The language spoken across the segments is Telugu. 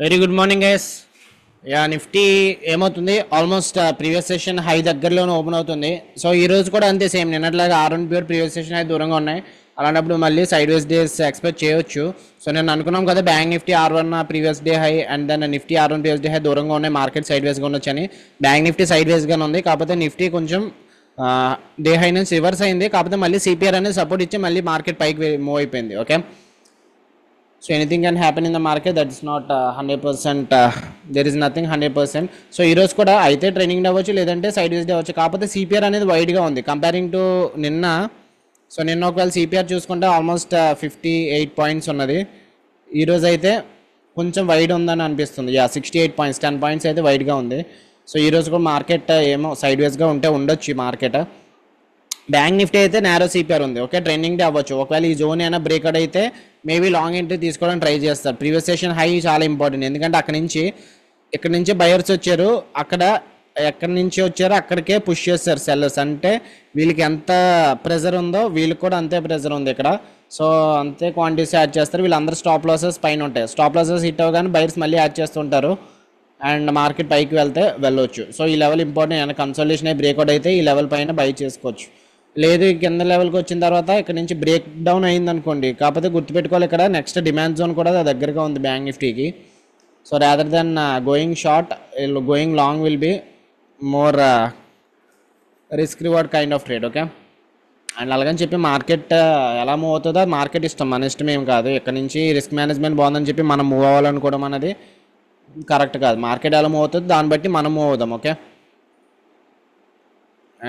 Very good morning guys. Nifty ఏమవుతుంది, ఆల్మోస్ట్ ప్రీవియస్ సెషన్ హై దగ్గరలోనే ఓపెన్ అవుతుంది. సో ఈ రోజు కూడా అంతే, సేమ్ నిన్నట్లాగా R&P ప్రీవియస్ సెషన్ హై దూరంగా ఉన్నాయి. అలాంటప్పుడు మళ్ళీ సైడ్ వేస్ డేస్ ఎక్స్పెక్ట్ చేయొచ్చు. సో నేను అనుకున్నాం కదా, bank Nifty R1 previous day high and then Nifty R1 previous day high దూరంగా ఉన్నాయి, మార్కెట్ సైడ్ వేస్గా ఉండొచ్చని. బ్యాంక్ నిఫ్టీ సైడ్ వేస్గానే ఉంది, కాకపోతే నిఫ్టీ కొంచెం డే హై నుంచి రివర్స్ అయింది. కాకపోతే మళ్ళీ సిపిఆర్ అనేది సపోర్ట్ ఇచ్చి మళ్ళీ మార్కెట్ పైకి మూవ్ అయిపోయింది. Okay, so anything can happen in the market, that is not 100%, there is nothing 100%. So ఈ రోజు కూడా అయితే ట్రైనింగ్ అవ్వచ్చు, లేదంటే సైడ్ వేస్ అవ్వచ్చు. కాకపోతే సిపిఆర్ అనేది వైడ్గా ఉంది కంపేరింగ్ టు నిన్న. సో నిన్న ఒకవేళ సిపిఆర్ చూసుకుంటే ఆల్మోస్ట్ 58 పాయింట్స్ ఉన్నది. ఈరోజు అయితే కొంచెం వైడ్ ఉందని అనిపిస్తుంది. 68 పాయింట్స్, 10 పాయింట్స్ అయితే వైడ్గా ఉంది. సో ఈరోజు కూడా మార్కెట్ ఏమో సైడ్ వేస్గా ఉండొచ్చు ఈ మార్కెట్. బ్యాంక్ నిఫ్టీ అయితే నేరో సిపిఆర్ ఉంది. ఓకే, ట్రెండింగ్ డే అవ్వచ్చు. ఒకవేళ ఈ జోన్ అయినా బ్రేక్అవుట్ అయితే మేబీ లాంగ్ ఎంట్రీ తీసుకోవడానికి ట్రై చేస్తారు. ప్రీవియస్ సెషన్ హై చాలా ఇంపార్టెంట్, ఎందుకంటే ఇక్కడ నుంచి బయర్స్ వచ్చారు, ఎక్కడి నుంచి వచ్చారో అక్కడికే పుష్ చేస్తారు సెల్లర్స్. అంటే వీళ్ళకి ఎంత ప్రెజర్ ఉందో వీళ్ళకి కూడా అంతే ప్రెజర్ ఉంది ఇక్కడ. సో అంతే క్వాంటిటీస్ యాడ్ చేస్తారు. వీళ్ళందరూ స్టాప్ లాసెస్ పైన ఉంటాయి. స్టాప్ లాసెస్ హిట్ అవ్వగానే బయర్స్ మళ్ళీ యాడ్ చేస్తుంటారు అండ్ మార్కెట్ పైకి వెళ్ళొచ్చు. సో ఈ లెవెల్ ఇంపార్టెంట్. ఏమైనా కన్సల్టేషన్ అయి బ్రేక్అవుట్ అయితే ఈ లెవెల్ పైన బై చేసుకోవచ్చు. లేదు కింద లెవెల్కి వచ్చిన తర్వాత ఇక్కడ నుంచి బ్రేక్ డౌన్ అయింది అనుకోండి, కాకపోతే గుర్తుపెట్టుకోవాలి ఇక్కడ నెక్స్ట్ డిమాండ్ జోన్ కూడా దగ్గరగా ఉంది బ్యాంక్ నిఫ్టీకి. So rather than going short, going long will be more risk reward kind of trade. Okay, and అలాగని చెప్పి మార్కెట్ ఎలా మూవ్ అవుతుందో మార్కెట్ ఇష్టం, మన ఇష్టం ఏం కాదు. ఇక్కడ నుంచి రిస్క్ మేనేజ్మెంట్ బాగుందని చెప్పి మనం మూవ్ అవ్వాలనుకోవడం అనేది కరెక్ట్ కాదు. మార్కెట్ ఎలా మూవ్ అవుతుంది దాన్ని బట్టి మనం మూవ్ అవుదాం. ఓకే,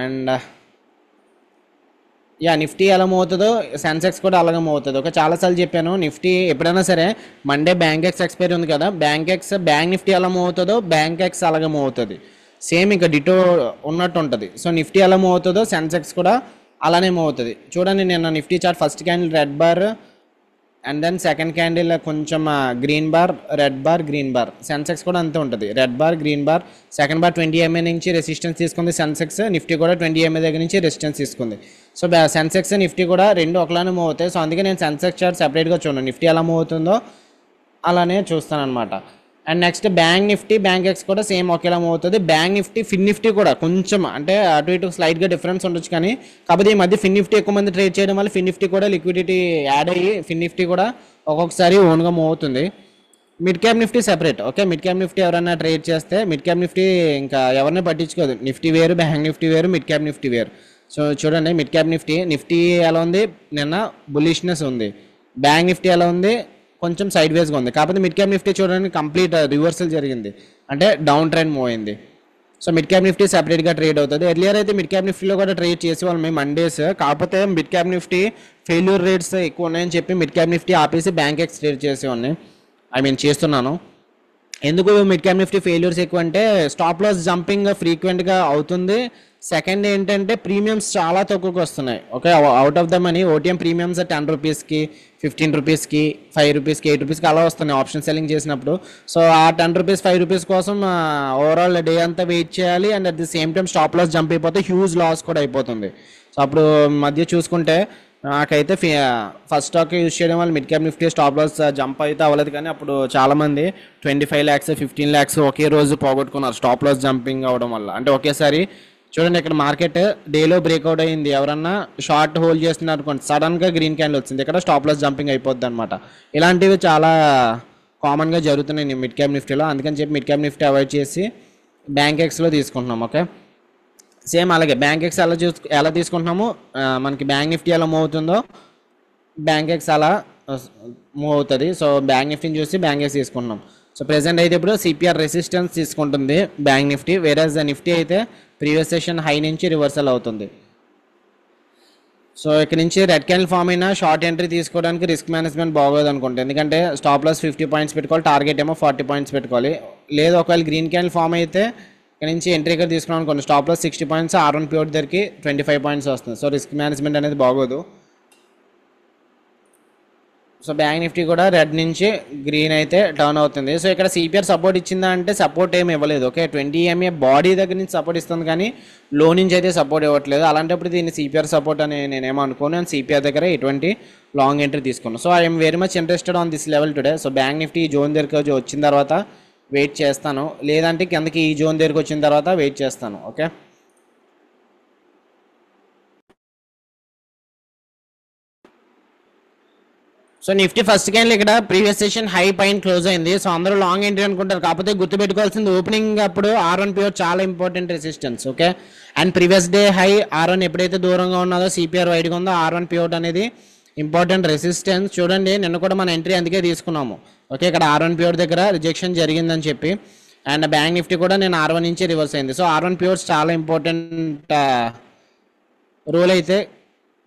అండ్ నిఫ్టీ ఎలా మూవ్ అవుతుందో సెన్సెక్స్ కూడా అలాగే మూవ్ అవుతుంది. ఓకే, చాలాసార్లు చెప్పాను, నిఫ్టీ ఎప్పుడైనా సరే మండే బ్యాంక్ ఎక్స్పైరీ ఉంది కదా, బ్యాంక్ నిఫ్టీ ఎలా మూవ్ అవుతుందో బ్యాంక్ అలాగే మూవ్ అవుతుంది. సేమ్ ఇంకా డిటో ఉన్నట్టు ఉంటుంది. సో నిఫ్టీ ఎలా మూవ్ అవుతుందో సెన్సెక్స్ కూడా అలానే మూవ్ అవుతుంది. చూడండి, నేను Nifty chart first candle red bar and then second candle కొంచెం green bar, red bar, green bar. Sensex కూడా అంతే ఉంటుంది, red bar, green bar. Second bar 20 MA నుంచి రెసిస్టెన్స్ తీసుకుంది సెన్సెక్స్, నిఫ్టీ కూడా 20 MA దగ్గర నుంచి రెసిస్టెన్స్ తీసుకుంది. సో సెన్సెక్స్ నిఫ్టీ కూడా రెండు ఒకలానే మూవ్ అవుతాయి. సో అందుకే నేను సెన్సెక్స్ చార్ట్ సెపరేట్గా చూడను, నిఫ్టీ ఎలా మూవ్ అవుతుందో అలానే చూస్తాను అనమాట. And next bank Nifty, bank X కూడా సేమ్ ఒకేలా మూవ్ అవుతుంది. బ్యాంక్ నిఫ్టీ, ఫిన్ నిఫ్టీ కూడా కొంచెం అంటే అటు ఇటు స్లైట్గా డిఫరెన్స్ ఉండొచ్చు, కానీ కాకపోతే ఈ మధ్య ఫిన్ నిఫ్టీ ఎక్కువ మంది ట్రేడ్ చేయడం వల్ల ఫిన్ నిఫ్టీ కూడా లిక్విడిటీ యాడ్ అయ్యి ఫిన్ నిఫ్టీ కూడా ఒక్కొక్కసారి ఓన్గా మూవ్ అవుతుంది. Mid cap Nifty separate. Okay, mid cap Nifty ఎవరైనా ట్రేడ్ చేస్తే మిడ్ క్యాప్ నిఫ్టీ ఇంకా ఎవరిని పట్టించుకోదు. నిఫ్టీ వేరు, బ్యాంక్ నిఫ్టీ వేరు, మిడ్ క్యాప్ నిఫ్టీ వేరు. సో చూడండి, మిడ్ క్యాప్ నిఫ్టీ ఎలా ఉంది, నిన్న బులిష్నెస్ ఉంది. బ్యాంక్ నిఫ్టీ ఎలా ఉంది, కొంచెం సైడ్ వేస్గా ఉంది. కాకపోతే మిడ్ క్యాప్ నిఫ్టీ చూడండి కంప్లీట్ రివర్సల్ జరిగింది, అంటే డౌన్ ట్రెండ్ మూవ్ అయింది. సో మిడ్ క్యాప్ నిఫ్టీ సెపరేట్గా ట్రేడ్ అవుతుంది. ఎర్లియర్ అయితే మిడ్ క్యాప్ నిఫ్టీలో కూడా ట్రేడ్ చేసేవాళ్ళం మేము మండేస్. కాకపోతే mid cap Nifty failure rates ఎక్కువ ఉన్నాయని చెప్పి మిడ్ క్యాప్ నిఫ్టీ ఆపేసి బ్యాంక్ ఎక్స్ ట్రేడ్ చేసేవాడిని, చేస్తున్నాను. ఎందుకు మిడ్ క్యాప్ నిఫ్టీ ఫెయిల్యూర్స్ ఎక్కువ అంటే స్టాప్ లాస్ జంపింగ్ ఫ్రీక్వెంట్గా అవుతుంది. సెకండ్ ఏంటంటే ప్రీమియమ్స్ చాలా తక్కువకి వస్తున్నాయి. Okay, out of the money OTM premiums 10 రూపీస్కి, 15 రూపీస్కి, 5 రూపీస్కి, 8 రూపీస్కి అలా వస్తున్నాయి ఆప్షన్ సెల్లింగ్ చేసినప్పుడు. సో ఆ 10 రూపీస్, 5 రూపీస్ కోసం ఓవరాల్ డే అంతా వెయిట్ చేయాలి. And at the same time stop loss jump అయిపోతే హ్యూజ్ లాస్ కూడా అయిపోతుంది. సో అప్పుడు మధ్య చూసుకుంటే నాకైతే ఫస్ట్ స్టాక్ యూజ్ చేయడం వల్ల mid cap Nifty stop loss jump అయితే అవ్వలేదు, కానీ అప్పుడు చాలామంది 25 lakhs, 15 lakhs ఒకే రోజు పోగొట్టుకున్నారు స్టాప్ లాస్ జంపింగ్ అవ్వడం వల్ల. అంటే ఒకేసారి చూడండి, ఇక్కడ మార్కెట్ డేలో బ్రేక్అవుట్ అయింది, ఎవరన్నా షార్ట్ హోల్డ్ చేస్తున్నారు అనుకోండి, సడన్గా గ్రీన్ క్యాండిల్ వచ్చింది, ఇక్కడ స్టాప్ లాస్ జంపింగ్ అయిపోద్ది అనమాట. ఇలాంటివి చాలా కామన్గా జరుగుతున్నాయి మిడ్ క్యాప్ నిఫ్టీలో. అందుకని చెప్పి మిడ్ క్యాప్ నిఫ్టీ అవాయిడ్ చేసి బ్యాంక్ ఎక్స్లో తీసుకుంటున్నాం. ఓకే, సేమ్ అలాగే బ్యాంక్ ఎక్స్ ఎలా తీసుకుంటున్నామో మనకి బ్యాంక్ నిఫ్టీ ఎలా మూవ్ అవుతుందో బ్యాంక్ ఎక్స్ అలా మూవ్ అవుతుంది. సో బ్యాంక్ నిఫ్టీని చూసి బ్యాంక్ ఎక్స్ తీసుకుంటున్నాం. సో ప్రెసెంట్ అయితే ఇప్పుడు సిపిఆర్ రెసిస్టెన్స్ తీసుకుంటుంది బ్యాంక్ నిఫ్టీ, వేరేస్ నిఫ్టీ అయితే ప్రీవియస్ సెషన్ హై నుంచి రివర్సల్ అవుతుంది. సో ఇక్కడ నుంచి రెడ్ క్యాండిల్ ఫామ్ అయినా షార్ట్ ఎంట్రీ తీసుకోవడానికి రిస్క్ మేనేజ్మెంట్ బాగోదు అనుకుంటే, ఎందుకంటే స్టాప్ లాస్ 50 పాయింట్స్ పెట్టుకోవాలి, టార్గెట్ ఏమో 40 పాయింట్స్ పెట్టుకోవాలి. లేదు ఒకవేళ గ్రీన్ క్యాండిల్ ఫామ్ అయితే ఇక్కడ నుంచి ఎంట్రీ ఇక్కడ తీసుకున్నాం అనుకోండి, stop loss 60 points, R1 pure దగ్గరికి 25 పాయింట్స్ వస్తుంది. సో రిస్క్ మేనేజ్మెంట్ అనేది బాగోదు. సో బ్యాంక్ నిఫ్టీ కూడా రెడ్ నుంచి గ్రీన్ అయితే టర్న్ అవుతుంది. సో ఇక్కడ సిపిఆర్ సపోర్ట్ ఇచ్చిందా అంటే సపోర్ట్ ఏమి ఇవ్వలేదు. ఓకే, 20 EMA బాడీ దగ్గర నుంచి సపోర్ట్ ఇస్తుంది కానీ లో నుంచి అయితే సపోర్ట్ ఇవ్వట్లేదు. అలాంటప్పుడు దీన్ని సిపిఆర్ సపోర్ట్ అని నేనేమో అనుకోను. నేను సిపిఆర్ దగ్గర ఎటువంటి లాంగ్ ఎంట్రీ తీసుకున్నాను. So I'm very much interested on this level today. So bank Nifty ఈ జోన్ దగ్గరికి వచ్చిన తర్వాత వెయిట్ చేస్తాను, లేదంటే కిందకి ఈ జోన్ దగ్గరికి వచ్చిన తర్వాత వెయిట్ చేస్తాను. Okay, so Nifty first candle ఇక్కడ ప్రీవియస్ సెషన్ హై పైన క్లోజ్ అయింది. సో అందరూ లాంగ్ ఎంట్రీ అనుకుంటారు, కాకపోతే గుర్తుపెట్టుకోవాల్సింది ఓపెనింగ్ అప్పుడు R1 ప్యూర్ చాలా important resistance. Okay, and previous day high R1 ఎప్పుడైతే దూరంగా ఉన్నదో సిపిఆర్ వైడ్గా ఉందో R1 ప్యూర్ అనేది ఇంపార్టెంట్ రెసిస్టెన్స్. చూడండి, నిన్న కూడా మన ఎంట్రీ అందుకే తీసుకున్నాము. ఓకే, ఇక్కడ R1 ప్యూర్ దగ్గర రిజెక్షన్ జరిగిందని చెప్పి, అండ్ బ్యాంక్ నిఫ్టీ కూడా నేను R1 నుంచి రివర్స్ అయింది. సో R1 ప్యూర్స్ చాలా ఇంపార్టెంట్ రోల్ అయితే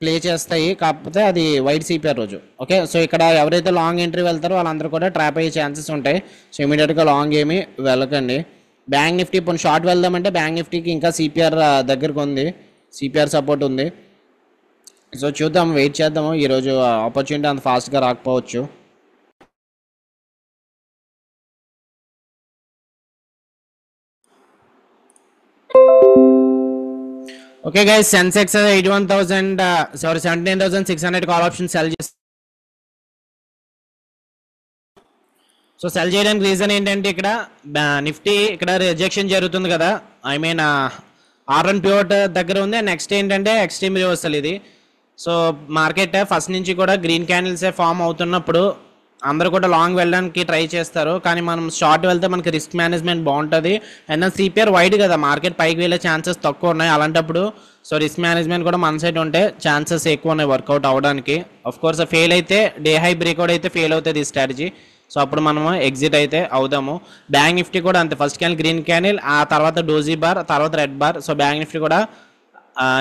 ప్లే చేస్తాయి, కాకపోతే అది వైట్ సిపిఆర్ రోజు. ఓకే, సో ఇక్కడ ఎవరైతే లాంగ్ ఎంట్రీ వెళ్తారో వాళ్ళందరూ కూడా ట్రాప్ అయ్యే ఛాన్సెస్ ఉంటాయి. సో ఇమీడియట్గా లాంగ్ ఏమీ వెళ్ళకండి. బ్యాంక్ నిఫ్టీ ఇప్పుడు షార్ట్ వెళ్దామంటే బ్యాంక్ నిఫ్టీకి ఇంకా సిపిఆర్ దగ్గరకు ఉంది, సిపిఆర్ సపోర్ట్ ఉంది. సో చూద్దాం, వెయిట్ చేద్దాము. ఈరోజు ఆపర్చునిటీ అంత ఫాస్ట్గా రాకపోవచ్చు. Okay guys, Sensex 79,600 call option cell చేసి, సో సెల్ చేయడానికి రీజన్ ఏంటంటే ఇక్కడ నిఫ్టీ ఇక్కడ రిజెక్షన్ జరుగుతుంది కదా, ఐ మీన్ R1 ప్యూర్ దగ్గర ఉంది. నెక్స్ట్ ఏంటంటే ఎక్స్ట్రీమ్ రివర్సల్ ఇది. సో మార్కెట్ ఫస్ట్ నుంచి కూడా గ్రీన్ క్యాండిల్సే ఫామ్ అవుతున్నప్పుడు అందరూ కూడా లాంగ్ వెళ్ళడానికి ట్రై చేస్తారు, కానీ మనం షార్ట్ వెళ్తే మనకి రిస్క్ మేనేజ్మెంట్ బాగుంటుంది. అండ్ దాని సిపిఆర్ వైడ్ కదా, మార్కెట్ పైకి వెళ్ళే ఛాన్సెస్ తక్కువ ఉన్నాయి. అలాంటప్పుడు సో రిస్క్ మేనేజ్మెంట్ కూడా మన సైడ్ ఉంటే ఛాన్సెస్ ఎక్కువ ఉన్నాయి వర్కౌట్ అవ్వడానికి. ఆఫ్ కోర్స్ ఫెయిల్ అయితే డే హై బ్రేక్అవుట్ అయితే ఫెయిల్ అవుతుంది ఈ స్ట్రాటజీ. సో అప్పుడు మనము ఎగ్జిట్ అయితే అవుదాము. బ్యాంక్ నిఫ్టీ కూడా అంతే, ఫస్ట్ క్యాండిల్ గ్రీన్ క్యాండిల్, ఆ తర్వాత డోజీ బార్, తర్వాత red bar. So bank Nifty కూడా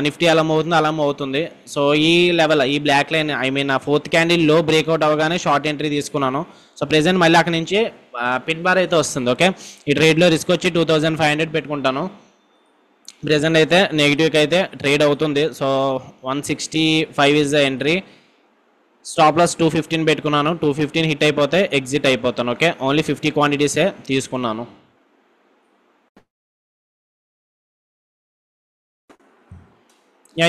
నిఫ్టీ ఎలా మూవ్ అవుతుంది అలా మూవ్ అవుతుంది. సో ఈ లెవెల్, ఈ బ్లాక్ లైన్, ఐ మీన్ ఆ ఫోర్త్ క్యాండిల్ లో బ్రేక్అవుట్ అవ్వగానే షార్ట్ ఎంట్రీ తీసుకున్నాను. సో ప్రెసెంట్ మళ్ళీ అక్కడ నుంచి పిన్ బార్ అయితే వస్తుంది. ఓకే, ఈ ట్రేడ్లో రిస్క్ వచ్చి 2500 పెట్టుకుంటాను. ప్రెసెంట్ అయితే నెగిటివ్కి అయితే ట్రేడ్ అవుతుంది. So 165 is the entry. Stop loss 215 పెట్టుకున్నాను. 215 హిట్ అయిపోతే ఎగ్జిట్ అయిపోతాను. ఓకే, ఓన్లీ 50 క్వాంటిటీసే తీసుకున్నాను.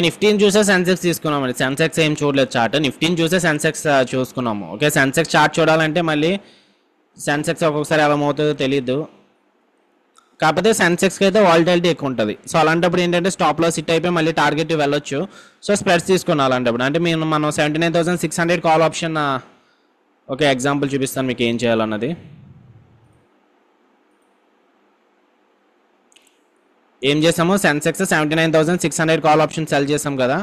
నిఫ్టీని చూసే సెన్సెక్స్ తీసుకున్నామండి. సెన్సెక్స్ ఏం చూడలేదు చార్ట్, నిఫ్టీని చూసే సెన్సెక్స్ చూసుకున్నాము. ఓకే, సెన్సెక్స్ చార్ట్ చూడాలంటే మళ్ళీ సెన్సెక్స్ ఒక్కొక్కసారి ఎలా అవుతుందో తెలియదు, కాకపోతే సెన్సెక్స్కి అయితే వాలిటాలిటీ ఎక్కువ ఉంటుంది. సో అలాంటప్పుడు ఏంటంటే స్టాప్ లాస్ హిట్ అయిపోయి మళ్ళీ టార్గెట్ వెళ్ళొచ్చు. సో స్ప్రెడ్స్ తీసుకున్నాం అలాంటప్పుడు. అంటే మనం 79,600 కాల్ ఆప్షన్, ఓకే ఎగ్జాంపుల్ చూపిస్తాను మీకు ఏం చేయాలన్నది. ఏం చేసాము, సెన్సెక్స్ 79,600 కాల్ ఆప్షన్ సెల్ చేసాం కదా.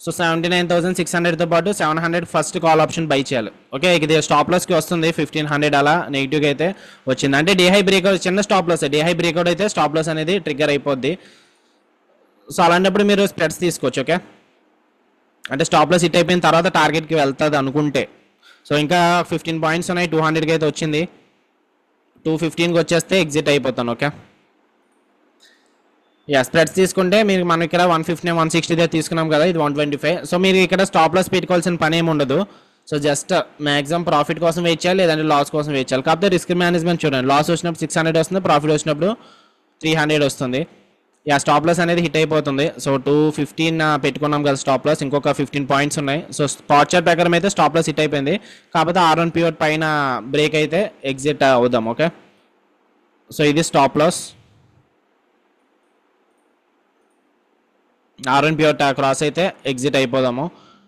సో 79,600తో పాటు 700 ఫస్ట్ కాల్ ఆప్షన్ బై చేయాలి. ఓకే, ఇది స్టాప్ లాస్కి వస్తుంది 1500 అలా నెగిటివ్గా అయితే వచ్చింది. అంటే డే హై బ్రేక్అవుట్, చిన్న stop loss, day high breakout అయితే స్టాప్ లాస్ అనేది ట్రిగ్గర్ అయిపోద్ది. సో అలాంటప్పుడు మీరు స్ప్రెడ్స్ తీసుకోవచ్చు. ఓకే, అంటే స్టాప్ లాస్ హిట్ అయిపోయిన తర్వాత టార్గెట్కి వెళ్తుంది అనుకుంటే. సో ఇంకా 15 పాయింట్స్ ఉన్నాయి, 200కి అయితే వచ్చింది. 215కి వచ్చేస్తే ఎగ్జిట్ అయిపోతాను. ఓకే, స్ప్రెడ్స్ తీసుకుంటే మీరు మనం ఇక్కడ 150 160 దగ్గర తీసుకున్నాం కదా, ఇది 125. సో మీరు ఇక్కడ స్టాప్ లాస్ పెట్టుకోవాల్సిన పని ఏమి ఉండదు. సో జస్ట్ మ్యాక్సిమం ప్రాఫిట్ కోసం వెయిట్ చేయాలి, లేదంటే లాస్ కోసం వెయిట్ చేయాలి. కాకపోతే రిస్క్ మేనేజ్మెంట్ చూడండి, లాస్ వచ్చినప్పుడు 600 వస్తుంది, ప్రాఫిట్ వచ్చినప్పుడు 300 వస్తుంది. స్టాప్ లాస్ అనేది హిట్ అయిపోతుంది. సో 215 పెట్టుకున్నాం కదా స్టాప్ లాస్, ఇంకొక 15 పాయింట్స్ ఉన్నాయి. సో స్పాట్ చార్ట్ ప్రకారం అయితే స్టాప్ లాస్ హిట్ అయిపోయింది, కాకపోతే R1 ప్యూర్ పైన బ్రేక్ అయితే ఎగ్జిట్ అవుదాం. ఓకే, సో ఇది stop loss. R1 pure cross అయితే ఎగ్జిట్ అయిపోదాము.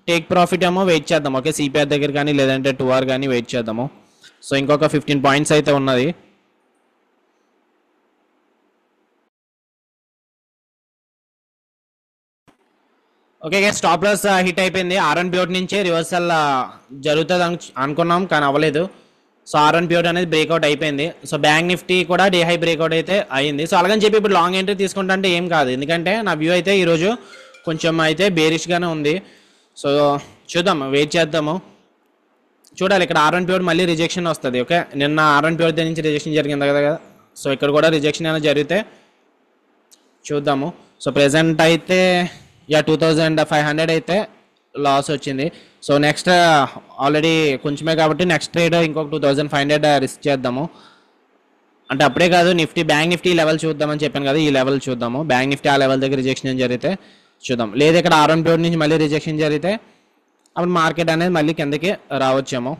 టేక్ ప్రాఫిట్ ఏమో వెయిట్ చేద్దాం. ఓకే, సిపిఆర్ దగ్గర కానీ లేదంటే 2R కానీ వెయిట్ చేద్దాము. సో ఇంకొక 15 పాయింట్స్ అయితే ఉన్నది. ఓకే, స్టాప్ లాస్ హిట్ అయిపోయింది. R1 ప్యూర్ నుంచి రివర్సల్ జరుగుతుంది అనుకున్నాం, కానీ అవ్వలేదు. సో R1 ప్యూర్ అనేది బ్రేక్అవుట్ అయిపోయింది. సో బ్యాంక్ నిఫ్టీ కూడా డే హై బ్రేక్అవుట్ అయితే అయింది. సో అలాగని చెప్పి ఇప్పుడు లాంగ్ ఎంట్రీ తీసుకుంటా అంటే ఏం కాదు, ఎందుకంటే నా వ్యూ అయితే ఈరోజు కొంచెం అయితే బేరిష్గానే ఉంది. సో చూద్దాం, వెయిట్ చేద్దాము, చూడాలి. ఇక్కడ R1 ప్యూర్ మళ్ళీ రిజెక్షన్ వస్తుంది. ఓకే, నిన్న R1 ప్యూర్ నుంచి రిజెక్షన్ జరిగింది కదా, సో ఇక్కడ కూడా రిజెక్షన్ అయినా జరిగితే చూద్దాము. సో ప్రెసెంట్ అయితే 2500 అయితే లాస్ వచ్చింది. సో నెక్స్ట్ ఆల్రెడీ కొంచెమే కాబట్టి నెక్స్ట్ ట్రేడ్ ఇంకొక 2500 రిస్క్ చేద్దాము. అంటే అప్పుడే కాదు, బ్యాంక్ నిఫ్టీ లెవెల్ చూద్దామని చెప్పాను కదా, ఈ లెవెల్ చూద్దాము. బ్యాంక్ నిఫ్టీ ఆ లెవెల్ దగ్గర రిజెక్షన్ జరిగితే చూద్దాం, లేదు ఇక్కడ R1 ప్యూర్ నుంచి మళ్ళీ రిజెక్షన్ జరిగితే అప్పుడు మార్కెట్ అనేది మళ్ళీ కిందకి రావచ్చేమో.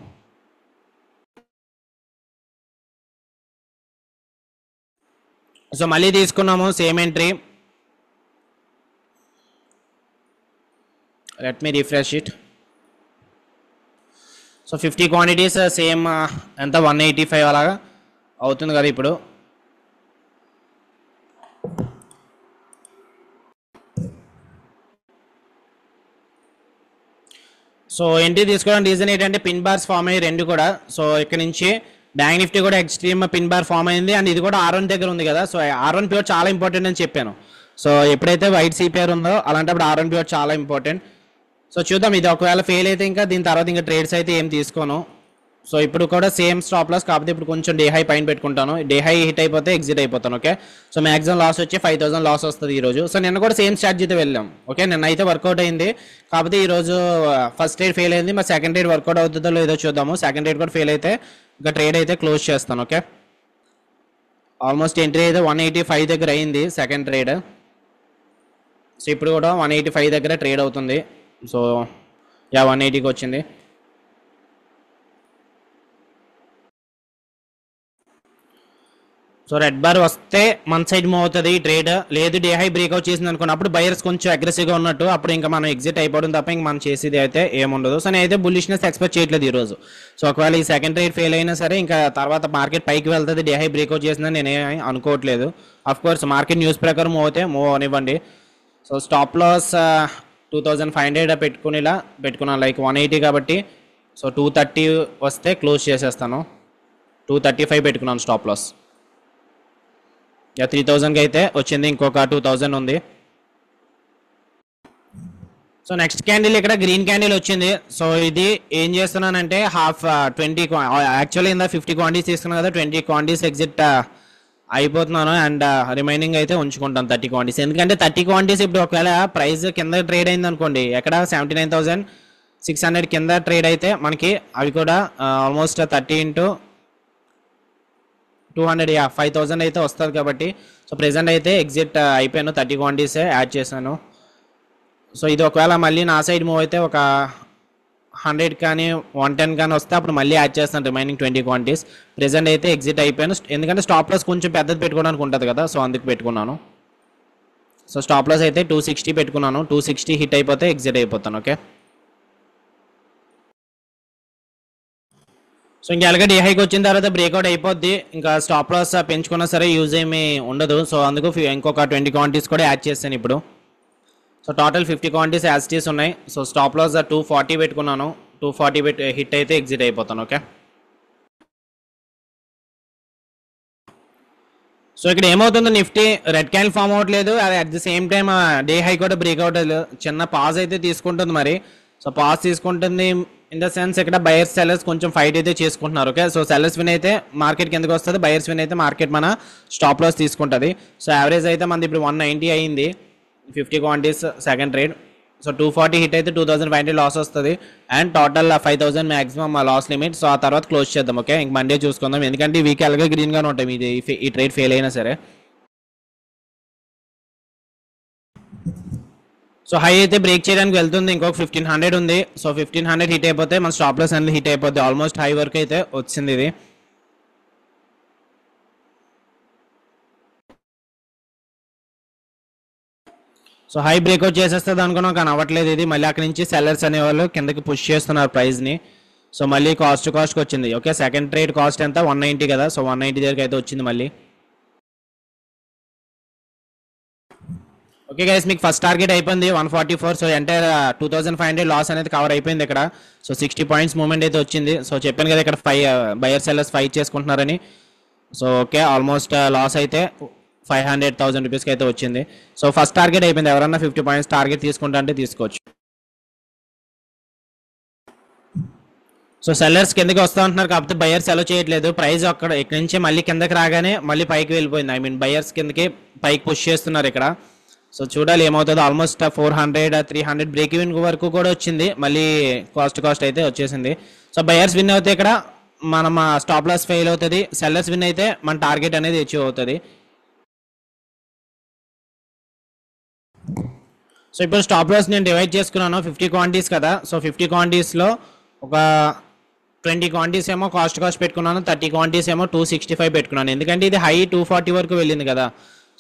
సో మళ్ళీ తీసుకున్నాము same entry. Let me refresh it. So 50 quantities same ఎంత 185 అలాగా అవుతుంది కదా ఇప్పుడు. సో ఎంట్రీ తీసుకోవడానికి రీజన్ ఏంటంటే పిన్ బార్స్ ఫామ్ అయ్యి రెండు కూడా. సో ఇక్కడ నుంచి బ్యాంక్ నిఫ్టీ కూడా ఎక్స్ట్రీమ్ పిన్ బార్ ఫామ్ అయింది అండ్ ఇది కూడా R1 దగ్గర ఉంది కదా. సో R1 ప్యూర్ చాలా ఇంపార్టెంట్ అని చెప్పాను. సో ఎప్పుడైతే వైట్ CPR ఉందో అలాంటప్పుడు R1 ప్యూర్ చాలా ఇంపార్టెంట్. సో చూద్దాం, ఇది ఒకవేళ ఫెయిల్ అయితే ఇంకా దీని తర్వాత ఇంకా ట్రేడ్స్ అయితే ఏం తీసుకోను. సో ఇప్పుడు కూడా సేమ్ స్టాప్ లాస్, కాకపోతే ఇప్పుడు కొంచెం డే హై పైన పెట్టుకుంటాను. డే హై హిట్ అయిపోతే ఎగ్జిట్ అయిపోతాను. ఓకే, సో మ్యాక్సిమం లాస్ వచ్చి 5000 లాస్ వస్తుంది ఈరోజు. సో నిన్న కూడా సేమ్ స్ట్రాటజీతో వెళ్ళాం. ఓకే, నిన్న అయితే వర్కౌట్ అయింది, కాకపోతే ఈరోజు ఫస్ట్ ట్రేడ్ ఫెయిల్ అయింది. మరి సెకండ్ ట్రేడ్ వర్కౌట్ అవుతుందో లేదో చూద్దాము. సెకండ్ ట్రేడ్ కూడా ఫెయిల్ అయితే ఇంకా ట్రేడ్ అయితే క్లోజ్ చేస్తాను. ఓకే, ఆల్మోస్ట్ ఎంట్రీ అయితే 185 దగ్గర అయింది సెకండ్ ట్రేడ్. సో ఇప్పుడు కూడా 185 దగ్గర ట్రేడ్ అవుతుంది. సో 180కి వచ్చింది. సో రెడ్ బార్ వస్తే మన సైడ్ మూవ్ అవుతుంది ట్రేడ్, లేదు డే హై బ్రేక్అవుట్ చేసింది అనుకున్నప్పుడు బయర్స్ కొంచెం అగ్రెసివ్గా ఉన్నట్టు, అప్పుడు ఇంకా మనం ఎగ్జిట్ అయిపోవడం తప్ప ఇంకా మనం చేసేది అయితే ఏముండదు. సో నేనైతే బుల్లిష్నెస్ ఎక్స్పెక్ట్ చేయట్లేదు ఈరోజు. సో ఒకవేళ ఈ సెకండ్ ట్రేడ్ ఫెయిల్ అయినా సరే ఇంకా తర్వాత మార్కెట్ పైకి వెళ్తుంది, డే హై బ్రేక్అవుట్ చేసిందని నేనే అనుకోవట్లేదు. అఫ్ కోర్స్ మార్కెట్ న్యూస్ ప్రకారం మూవ్ అయితే మూవ్ అవనివ్వండి. సో స్టాప్ లాస్ 2500 పెట్టుకున్నాను, లైక్ 180 కాబట్టి. సో 230 వస్తే క్లోజ్ చేసేస్తాను. 235 పెట్టుకున్నాను స్టాప్ లాస్. 3000కి అయితే వచ్చింది, ఇంకొక 2000 ఉంది. సో నెక్స్ట్ క్యాండిల్ ఇక్కడ గ్రీన్ క్యాండిల్ వచ్చింది. సో ఇది ఏం చేస్తున్నానంటే 20 యాక్చువల్లీ ఇందా 50 క్వాంటిటీస్ తీసుకున్నాను కదా, 20 క్వాంటిటీస్ ఎగ్జిట్ అయిపోతున్నాను అండ్ రిమైనింగ్ అయితే ఉంచుకుంటాను 30 క్వాంటిటీస్. ఎందుకంటే 30 క్వాంటిటీస్ ఇప్పుడు ఒకవేళ ప్రైస్ కింద ట్రేడ్ అయింది అనుకోండి, ఎక్కడ 79,600 కింద ట్రేడ్ అయితే మనకి అవి కూడా ఆల్మోస్ట్ 30 into 200 5000 అయితే వస్తుంది కాబట్టి. సో ప్రెసెంట్ అయితే ఎగ్జిట్ అయిపోయాను, 30 క్వాంటిటీసే యాడ్ చేశాను. సో ఇది ఒకవేళ మళ్ళీ నా సైడ్ మూవ్ అయితే ఒక 100 కానీ 110 కానీ వస్తే అప్పుడు మళ్ళీ యాడ్ చేస్తాను రిమైనింగ్ 20 క్వాంటిటీస్. ప్రెసెంట్ అయితే ఎగ్జిట్ అయిపోయాను, ఎందుకంటే స్టాప్ లాస్ కొంచెం పెద్దది పెట్టుకోవడానికి ఉంటుంది కదా, సో అందుకు పెట్టుకున్నాను. సో స్టాప్ లాస్ అయితే 260 పెట్టుకున్నాను, 260 హిట్ అయిపోతే ఎగ్జిట్ అయిపోతాను. ఓకే, సో ఇంకా ఎలాగ డే హైకి వచ్చిన తర్వాత బ్రేక్అవుట్ అయిపోద్ది, ఇంకా స్టాప్ లాస్ పెంచుకున్నా సరే యూజ్ ఏమీ ఉండదు. సో అందుకు ఇంకొక 20 క్వాంటిటీస్ కూడా యాడ్ చేస్తాను ఇప్పుడు. సో టోటల్ 50 క్వాంటిటీస్ యాజిటీస్ ఉన్నాయి. సో స్టాప్ లాస్ 240 పెట్టుకున్నాను, 240 హిట్ అయితే ఎగ్జిట్ అయిపోతాను. ఓకే, సో ఇక్కడ ఏమవుతుందో నిఫ్టీ రెడ్ క్యాండిల్ ఫామ్ అవ్వట్లేదు, అది at the same time day high కూడా బ్రేక్అవుట్ చిన్న పాజ్ అయితే తీసుకుంటుంది మరి. సో పాజ్ తీసుకుంటుంది ఇన్ ద సెన్స్ ఇక్కడ బయర్స్ సెల్లర్స్ కొంచెం ఫైట్ అయితే చేసుకుంటున్నారు. ఓకే, సో సెల్లర్స్ విన్ అయితే మార్కెట్ కిందకి వస్తుంది, బయర్స్ విన్ అయితే మార్కెట్ మన స్టాప్ లాస్ తీసుకుంటుంది. సో యావరేజ్ అయితే మనది ఇప్పుడు 190 అయింది 50 quantities second trade. So 240 hit అయితే 2500 లాస్ వస్తుంది and total 5000 maximum loss limit. So ఆ తర్వాత క్లోజ్ చేద్దాం. ఓకే, ఇంక మండే చూసుకుందాం, ఎందుకంటే ఈ వీక్ అలాగే గ్రీన్గానే ఉంటాయి ఇది ఈ ట్రేడ్ ఫెయిల్ అయినా సరే. సో హై అయితే బ్రేక్ చేయడానికి వెళ్తుంది, ఇంకొక 1500 ఉంది. సో 1500 హిట్ అయిపోతే మన స్టాప్ లాస్ అనేది హిట్ అయిపోద్ది, ఆల్మోస్ట్ హై వరకు అయితే వచ్చింది ఇది. సో హై బ్రేక్అవుట్ చేసేస్తుంది అనుకున్నాం కానీ అవ్వట్లేదు ఇది, మళ్ళీ అక్కడి నుంచి సెల్లర్స్ అనేవాళ్ళు కిందకి పుష్ చేస్తున్నారు ప్రైస్ని. సో మళ్ళీ కాస్ట్కి వచ్చింది. ఓకే, సెకండ్ ట్రేడ్ కాస్ట్ ఎంత 190 కదా, సో 190 దగ్గరికి అయితే వచ్చింది మళ్ళీ. ఓకే గైస్, మీకు ఫస్ట్ టార్గెట్ అయిపోయింది 144. సో ఎంటైర్ 2500 లాస్ అనేది కవర్ అయిపోయింది ఇక్కడ. సో 60 పాయింట్స్ మూవ్మెంట్ అయితే వచ్చింది. సో చెప్పాను కదా ఇక్కడ బయర్ సెల్లర్స్ ఫైట్ చేసుకుంటున్నారని. సో ఓకే, ఆల్మోస్ట్ లాస్ అయితే 500,000 రూపీస్కి అయితే వచ్చింది. సో ఫస్ట్ టార్గెట్ అయిపోయింది, ఎవరన్నా 50 పాయింట్స్ టార్గెట్ తీసుకుంటా అంటే తీసుకోవచ్చు. సో సెల్లర్స్ కిందకి వస్తూ ఉంటున్నారు, కాకపోతే బయర్స్ అలో చేయట్లేదు. ప్రైస్ అక్కడ ఇక్కడ నుంచి మళ్ళీ కిందకి రాగానే మళ్ళీ పైకి వెళ్ళిపోయింది. ఐ మీన్ బయర్స్ కిందకి పైకి పుష్ చేస్తున్నారు ఇక్కడ. సో చూడాలి ఏమవుతుందో. ఆల్మోస్ట్ 400-300 బ్రేక్ ఈవెన్ వరకు కూడా వచ్చింది, మళ్ళీ కాస్ట్ అయితే వచ్చేసింది. సో బయర్స్ విన్ అవుతే ఇక్కడ మనం స్టాప్ లాస్ ఫెయిల్ అవుతుంది, సెల్లర్స్ విన్ అయితే మన టార్గెట్ అనేది అచీవ్ అవుతుంది. సో ఇప్పుడు స్టాప్ లాస్ నేను డివైడ్ చేసుకున్నాను 50 క్వాంటిటీస్ కదా. సో 50 క్వాంటిటీస్లో ఒక 20 క్వాంటిటీస్ ఏమో కాస్ట్ పెట్టుకున్నాను, 30 క్వాంటిటీస్ ఏమో 265 పెట్టుకున్నాను. ఎందుకంటే ఇది హై 240 వరకు వెళ్ళింది కదా.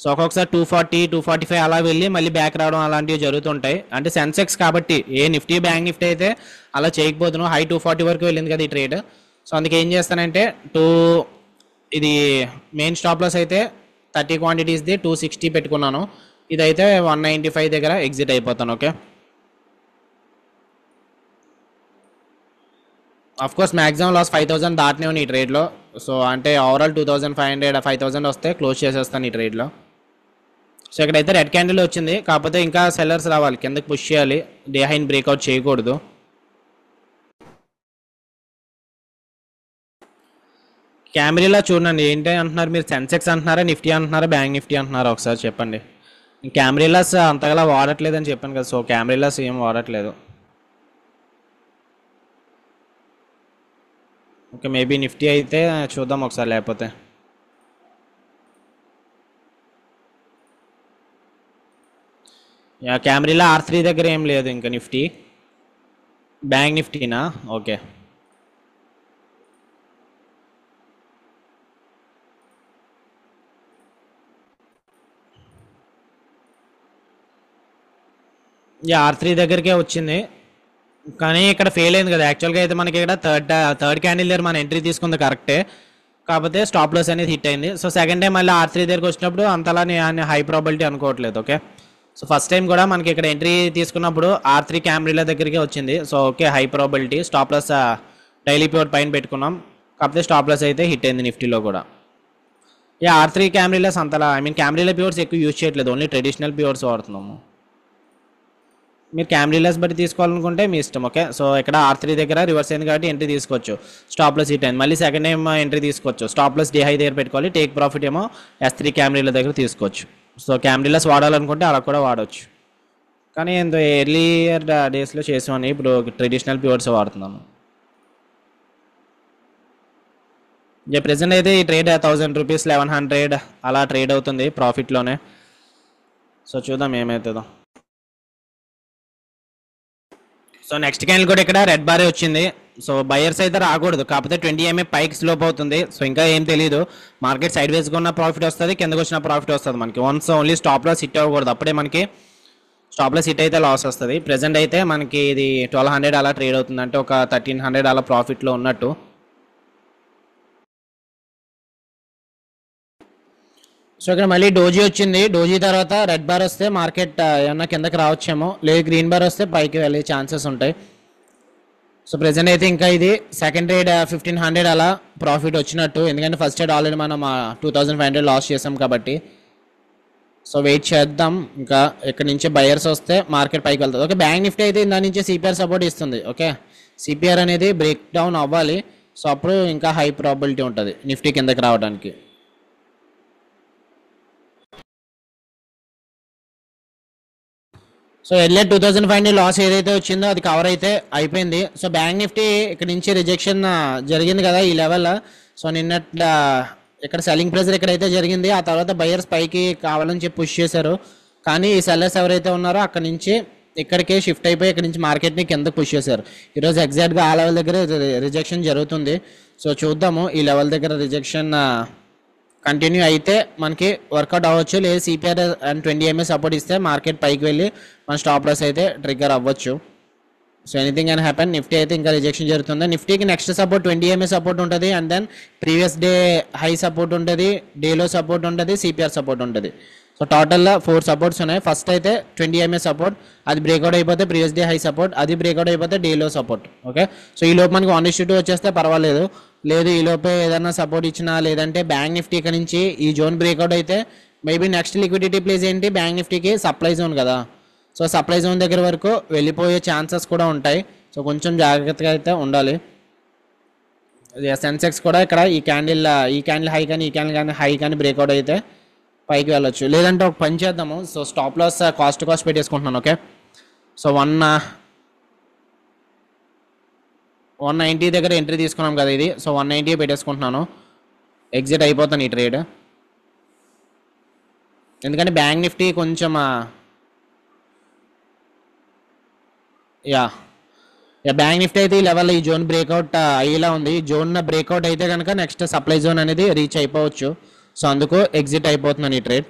సో ఒక్కొక్కసారి 240-245 అలా వెళ్ళి మళ్ళీ బ్యాక్ రావడం అలాంటివి జరుగుతుంటాయి. అంటే సెన్సెక్స్ కాబట్టి, ఏ నిఫ్టీ బ్యాంక్ నిఫ్టీ అయితే అలా చేయకపోతున్నాను. హై 240 వరకు వెళ్ళింది కదా ఈ ట్రేడ్. సో అందుకే ఏం చేస్తానంటే ఇది మెయిన్ స్టాప్ లాస్ అయితే 30 క్వాంటిటీస్ది 260 పెట్టుకున్నాను. ఇదైతే 195 దగ్గర ఎగ్జిట్ అయిపోతాను. Okay, of course maximum loss 5000 దాటనే ఉన్నాయి ఈ ట్రేడ్లో. సో అంటే ఓవరాల్ 2500-5000 వస్తే క్లోజ్ చేసేస్తాను ఈ ట్రేడ్లో. సో ఇక్కడైతే రెడ్ క్యాండిల్ వచ్చింది, కాకపోతే ఇంకా సెల్లర్స్ రావాలి, కిందకి పుష్ చేయాలి, డే హైన్ బ్రేక్అవుట్ చేయకూడదు. క్యామ్రీలా చూడండి, ఏంటి అంటున్నారు మీరు? సెన్సెక్స్ అంటున్నారా, నిఫ్టీ అంటున్నారా, బ్యాంక్ నిఫ్టీ అంటున్నారా? ఒకసారి చెప్పండి. క్యామ్రీలాస్ అంతగా వాడట్లేదని చెప్పాను కదా. సో క్యామ్రీలాస్ ఏం వాడట్లేదు. ఓకే, మేబీ నిఫ్టీ అయితే చూద్దాం ఒకసారి. లేకపోతే క్యామ్రీలా R3 దగ్గర ఏం లేదు ఇంకా. Nifty bank నిఫ్టీనా? ఓకే, R3 దగ్గరికే వచ్చింది, కానీ ఇక్కడ ఫెయిల్ అయింది కదా. యాక్చువల్గా అయితే మనకి ఇక్కడ థర్డ్ క్యాండిల్ దగ్గర మన ఎంట్రీ తీసుకుంది కరెక్టే, కాకపోతే స్టాప్ లాస్ అనేది హిట్ అయింది. సో సెకండ్ టైం మళ్ళీ R3 దగ్గరికి వచ్చినప్పుడు అంతలా నేను హై ప్రాబిలిటీ అనుకోవట్లేదు. ఓకే, సో ఫస్ట్ టైం కూడా మనకి ఇక్కడ ఎంట్రీ తీసుకున్నప్పుడు R3 క్యామ్రీలా దగ్గరికి వచ్చింది. So okay, high probability. Stop loss daily pure పైన పెట్టుకున్నాం, కాకపోతే స్టాప్ లాస్ అయితే హిట్ అయింది నిఫ్టీలో కూడా. R3 క్యామ్రీలాస్ అంతలా, క్యామ్రీలా ప్యూర్స్ ఎక్కువ యూజ్ చేయట్లేదు, ఓన్లీ ట్రెడిషనల్ ప్యూర్స్ వాడుతున్నాము. మీరు క్యామ్రీలాస్ బట్టి తీసుకోవాలనుకుంటే మీ ఇష్టం. ఓకే, సో ఇక్కడ R3 దగ్గర రివర్స్ అయింది కాబట్టి ఎంట్రీ తీసుకోవచ్చు, స్టాప్ లాస్ హిట్ అయింది. మళ్ళీ సెకండ్ టైం ఎంట్రీ తీసుకోవచ్చు, స్టాప్ లాస్ డే హై దగ్గర పెట్టుకోవాలి, టేక్ ప్రాఫిట్ ఏమో S3 క్యామ్రీల దగ్గర తీసుకోవచ్చు. సో క్యామ్రీలాస్ వాడాలనుకుంటే అలా కూడా వాడవచ్చు, కానీ ఎంతో ఎర్లియర్ డేస్లో చేసామని ఇప్పుడు ట్రెడిషనల్ ప్యూర్స్ వాడుతున్నాము. ప్రెసెంట్ అయితే ఈ ట్రేడ్ 1000 రూపీస్ 1100 అలా ట్రేడ్ అవుతుంది ప్రాఫిట్లోనే. సో చూద్దాం ఏమవుతుందో. సో నెక్స్ట్ క్యాండిల్ కూడా ఇక్కడ రెడ్ బారే వచ్చింది. సో బయర్స్ అయితే రాకూడదు, కాకపోతే 20 MA పైకి స్లోప్ అవుతుంది. సో ఇంకా ఏం తెలియదు, మార్కెట్ సైడ్ వేస్గా ఉన్న ప్రాఫిట్ వస్తుంది, కిందకు వచ్చిన ప్రాఫిట్ వస్తుంది మనకి. Once only stop loss hit అవ్వకూడదు, అప్పుడే మనకి స్టాప్ లాస్ హిట్ అయితే లాస్ వస్తుంది. ప్రెసెంట్ అయితే మనకి ఇది 1200 అలా ట్రేడ్ అవుతుంది, అంటే ఒక 1300 అలా ప్రాఫిట్లో ఉన్నట్టు. సో ఇక్కడ మళ్ళీ డోజీ వచ్చింది, డోజీ తర్వాత రెడ్ బార్ వస్తే మార్కెట్ ఏమన్నా కిందకి రావచ్చేమో, లేదు గ్రీన్ బార్ వస్తే పైకి వెళ్ళే ఛాన్సెస్ ఉంటాయి. సో ప్రెసెంట్ అయితే ఇంకా ఇది సెకండ్ ట్రేడ్ 1500 అలా ప్రాఫిట్ వచ్చినట్టు, ఎందుకంటే ఫస్ట్ ట్రేడ్ ఆల్రెడీ మనం 2500 లాస్ చేసాం కాబట్టి. సో వెయిట్ చేద్దాం, ఇంకా ఇక్కడ నుంచి బయర్స్ వస్తే మార్కెట్ పైకి వెళ్తుంది. ఓకే, బ్యాంక్ నిఫ్టీ అయితే దాని నుంచి CPR సపోర్ట్ ఇస్తుంది. ఓకే, CPR అనేది బ్రేక్ డౌన్ అవ్వాలి, సో అప్పుడు ఇంకా హై ప్రాబిలిటీ ఉంటుంది నిఫ్టీ కిందకి రావడానికి. సో ఎర్లీ 2500 లాస్ ఏదైతే వచ్చిందో అది కవర్ అయితే అయిపోయింది. సో బ్యాంక్ నిఫ్టీ ఇక్కడ నుంచి రిజెక్షన్ జరిగింది కదా ఈ లెవెల్. సో ఇక్కడ సెల్లింగ్ ప్రెజర్ ఎక్కడైతే జరిగింది, ఆ తర్వాత బయర్స్ పైకి కావాలని చెప్పి పుష్ చేశారు, కానీ ఈ సెల్లర్స్ ఎవరైతే ఉన్నారో అక్కడ నుంచి ఇక్కడికే షిఫ్ట్ అయిపోయి ఇక్కడ నుంచి మార్కెట్ని కిందకు పుష్ చేశారు. ఈరోజు ఎగ్జాక్ట్గా ఆ లెవెల్ దగ్గర రిజెక్షన్ జరుగుతుంది. సో చూద్దాము, ఈ లెవెల్ దగ్గర రిజెక్షన్ కంటిన్యూ అయితే మనకి వర్కౌట్ అవ్వచ్చు, లేదు CPR అండ్ 20 MA సపోర్ట్ ఇస్తే మార్కెట్ పైకి వెళ్ళి మన స్టాప్ లాస్ అయితే ట్రిగ్గర్ అవ్వచ్చు. So anything can happen. Nifty అయితే ఇంకా రిజెక్షన్ జరుగుతుంది. నిఫ్టీకి నెక్స్ట్ సపోర్ట్ 20 MA సపోర్ట్ ఉంటుంది, and then previous day high support ఉంటుంది, డేలో సపోర్ట్ ఉంటుంది, CPR సపోర్ట్ ఉంటుంది. సో టోటల్గా 4 సపోర్ట్స్ ఉన్నాయి. ఫస్ట్ అయితే 20 MA సపోర్ట్, అది బ్రేక్అవుట్ అయిపోతే ప్రీవియస్ డే హై సపోర్ట్, అది బ్రేక్అవుట్ అయిపోతే డేలో సపోర్ట్. ఓకే, సో ఈ లోపు మనకి 1:2 వచ్చేస్తే పర్వాలేదు, లేదు ఈ లోపే ఏదైనా సపోర్ట్ ఇచ్చినా, లేదంటే బ్యాంక్ నిఫ్టీ ఇక్కడ నుంచి ఈ జోన్ బ్రేక్అవుట్ అయితే మేబీ నెక్స్ట్ లిక్విడిటీ ప్లేస్ ఏంటి, బ్యాంక్ నిఫ్టీకి సప్లై జోన్ కదా. సో సప్లై జోన్ దగ్గర వరకు వెళ్ళిపోయే ఛాన్సెస్ కూడా ఉంటాయి. సో కొంచెం జాగ్రత్తగా అయితే ఉండాలి. సెన్సెక్స్ కూడా ఇక్కడ ఈ క్యాండిల్ హై కానీ ఈ క్యాండిల్ కానీ హై కానీ బ్రేక్అవుట్ అయితే పైకి వెళ్ళొచ్చు. లేదంటే ఒక పని చేద్దాము. సో స్టాప్ లాస్ కాస్ట్ పెట్టేసుకుంటున్నాను. ఓకే, సో 190 దగ్గర ఎంట్రీ తీసుకున్నాం కదా ఇది. సో 190 పెట్టేసుకుంటున్నాను. ఎగ్జిట్ అయిపోతాను ఈ ట్రేడ్. ఎందుకంటే బ్యాంక్ నిఫ్టీ కొంచెం యా బ్యాంక్ నిఫ్టీ అయితే ఈ లెవెల్ ఈ జోన్ బ్రేక్అవుట్ అయ్యేలా ఉంది. జోన్ బ్రేక్అవుట్ అయితే కనుక నెక్స్ట్ సప్లై జోన్ అనేది రీచ్ అయిపోవచ్చు. సో అందుకు ఎగ్జిట్ అయిపోతున్నాను ఈ ట్రేడ్.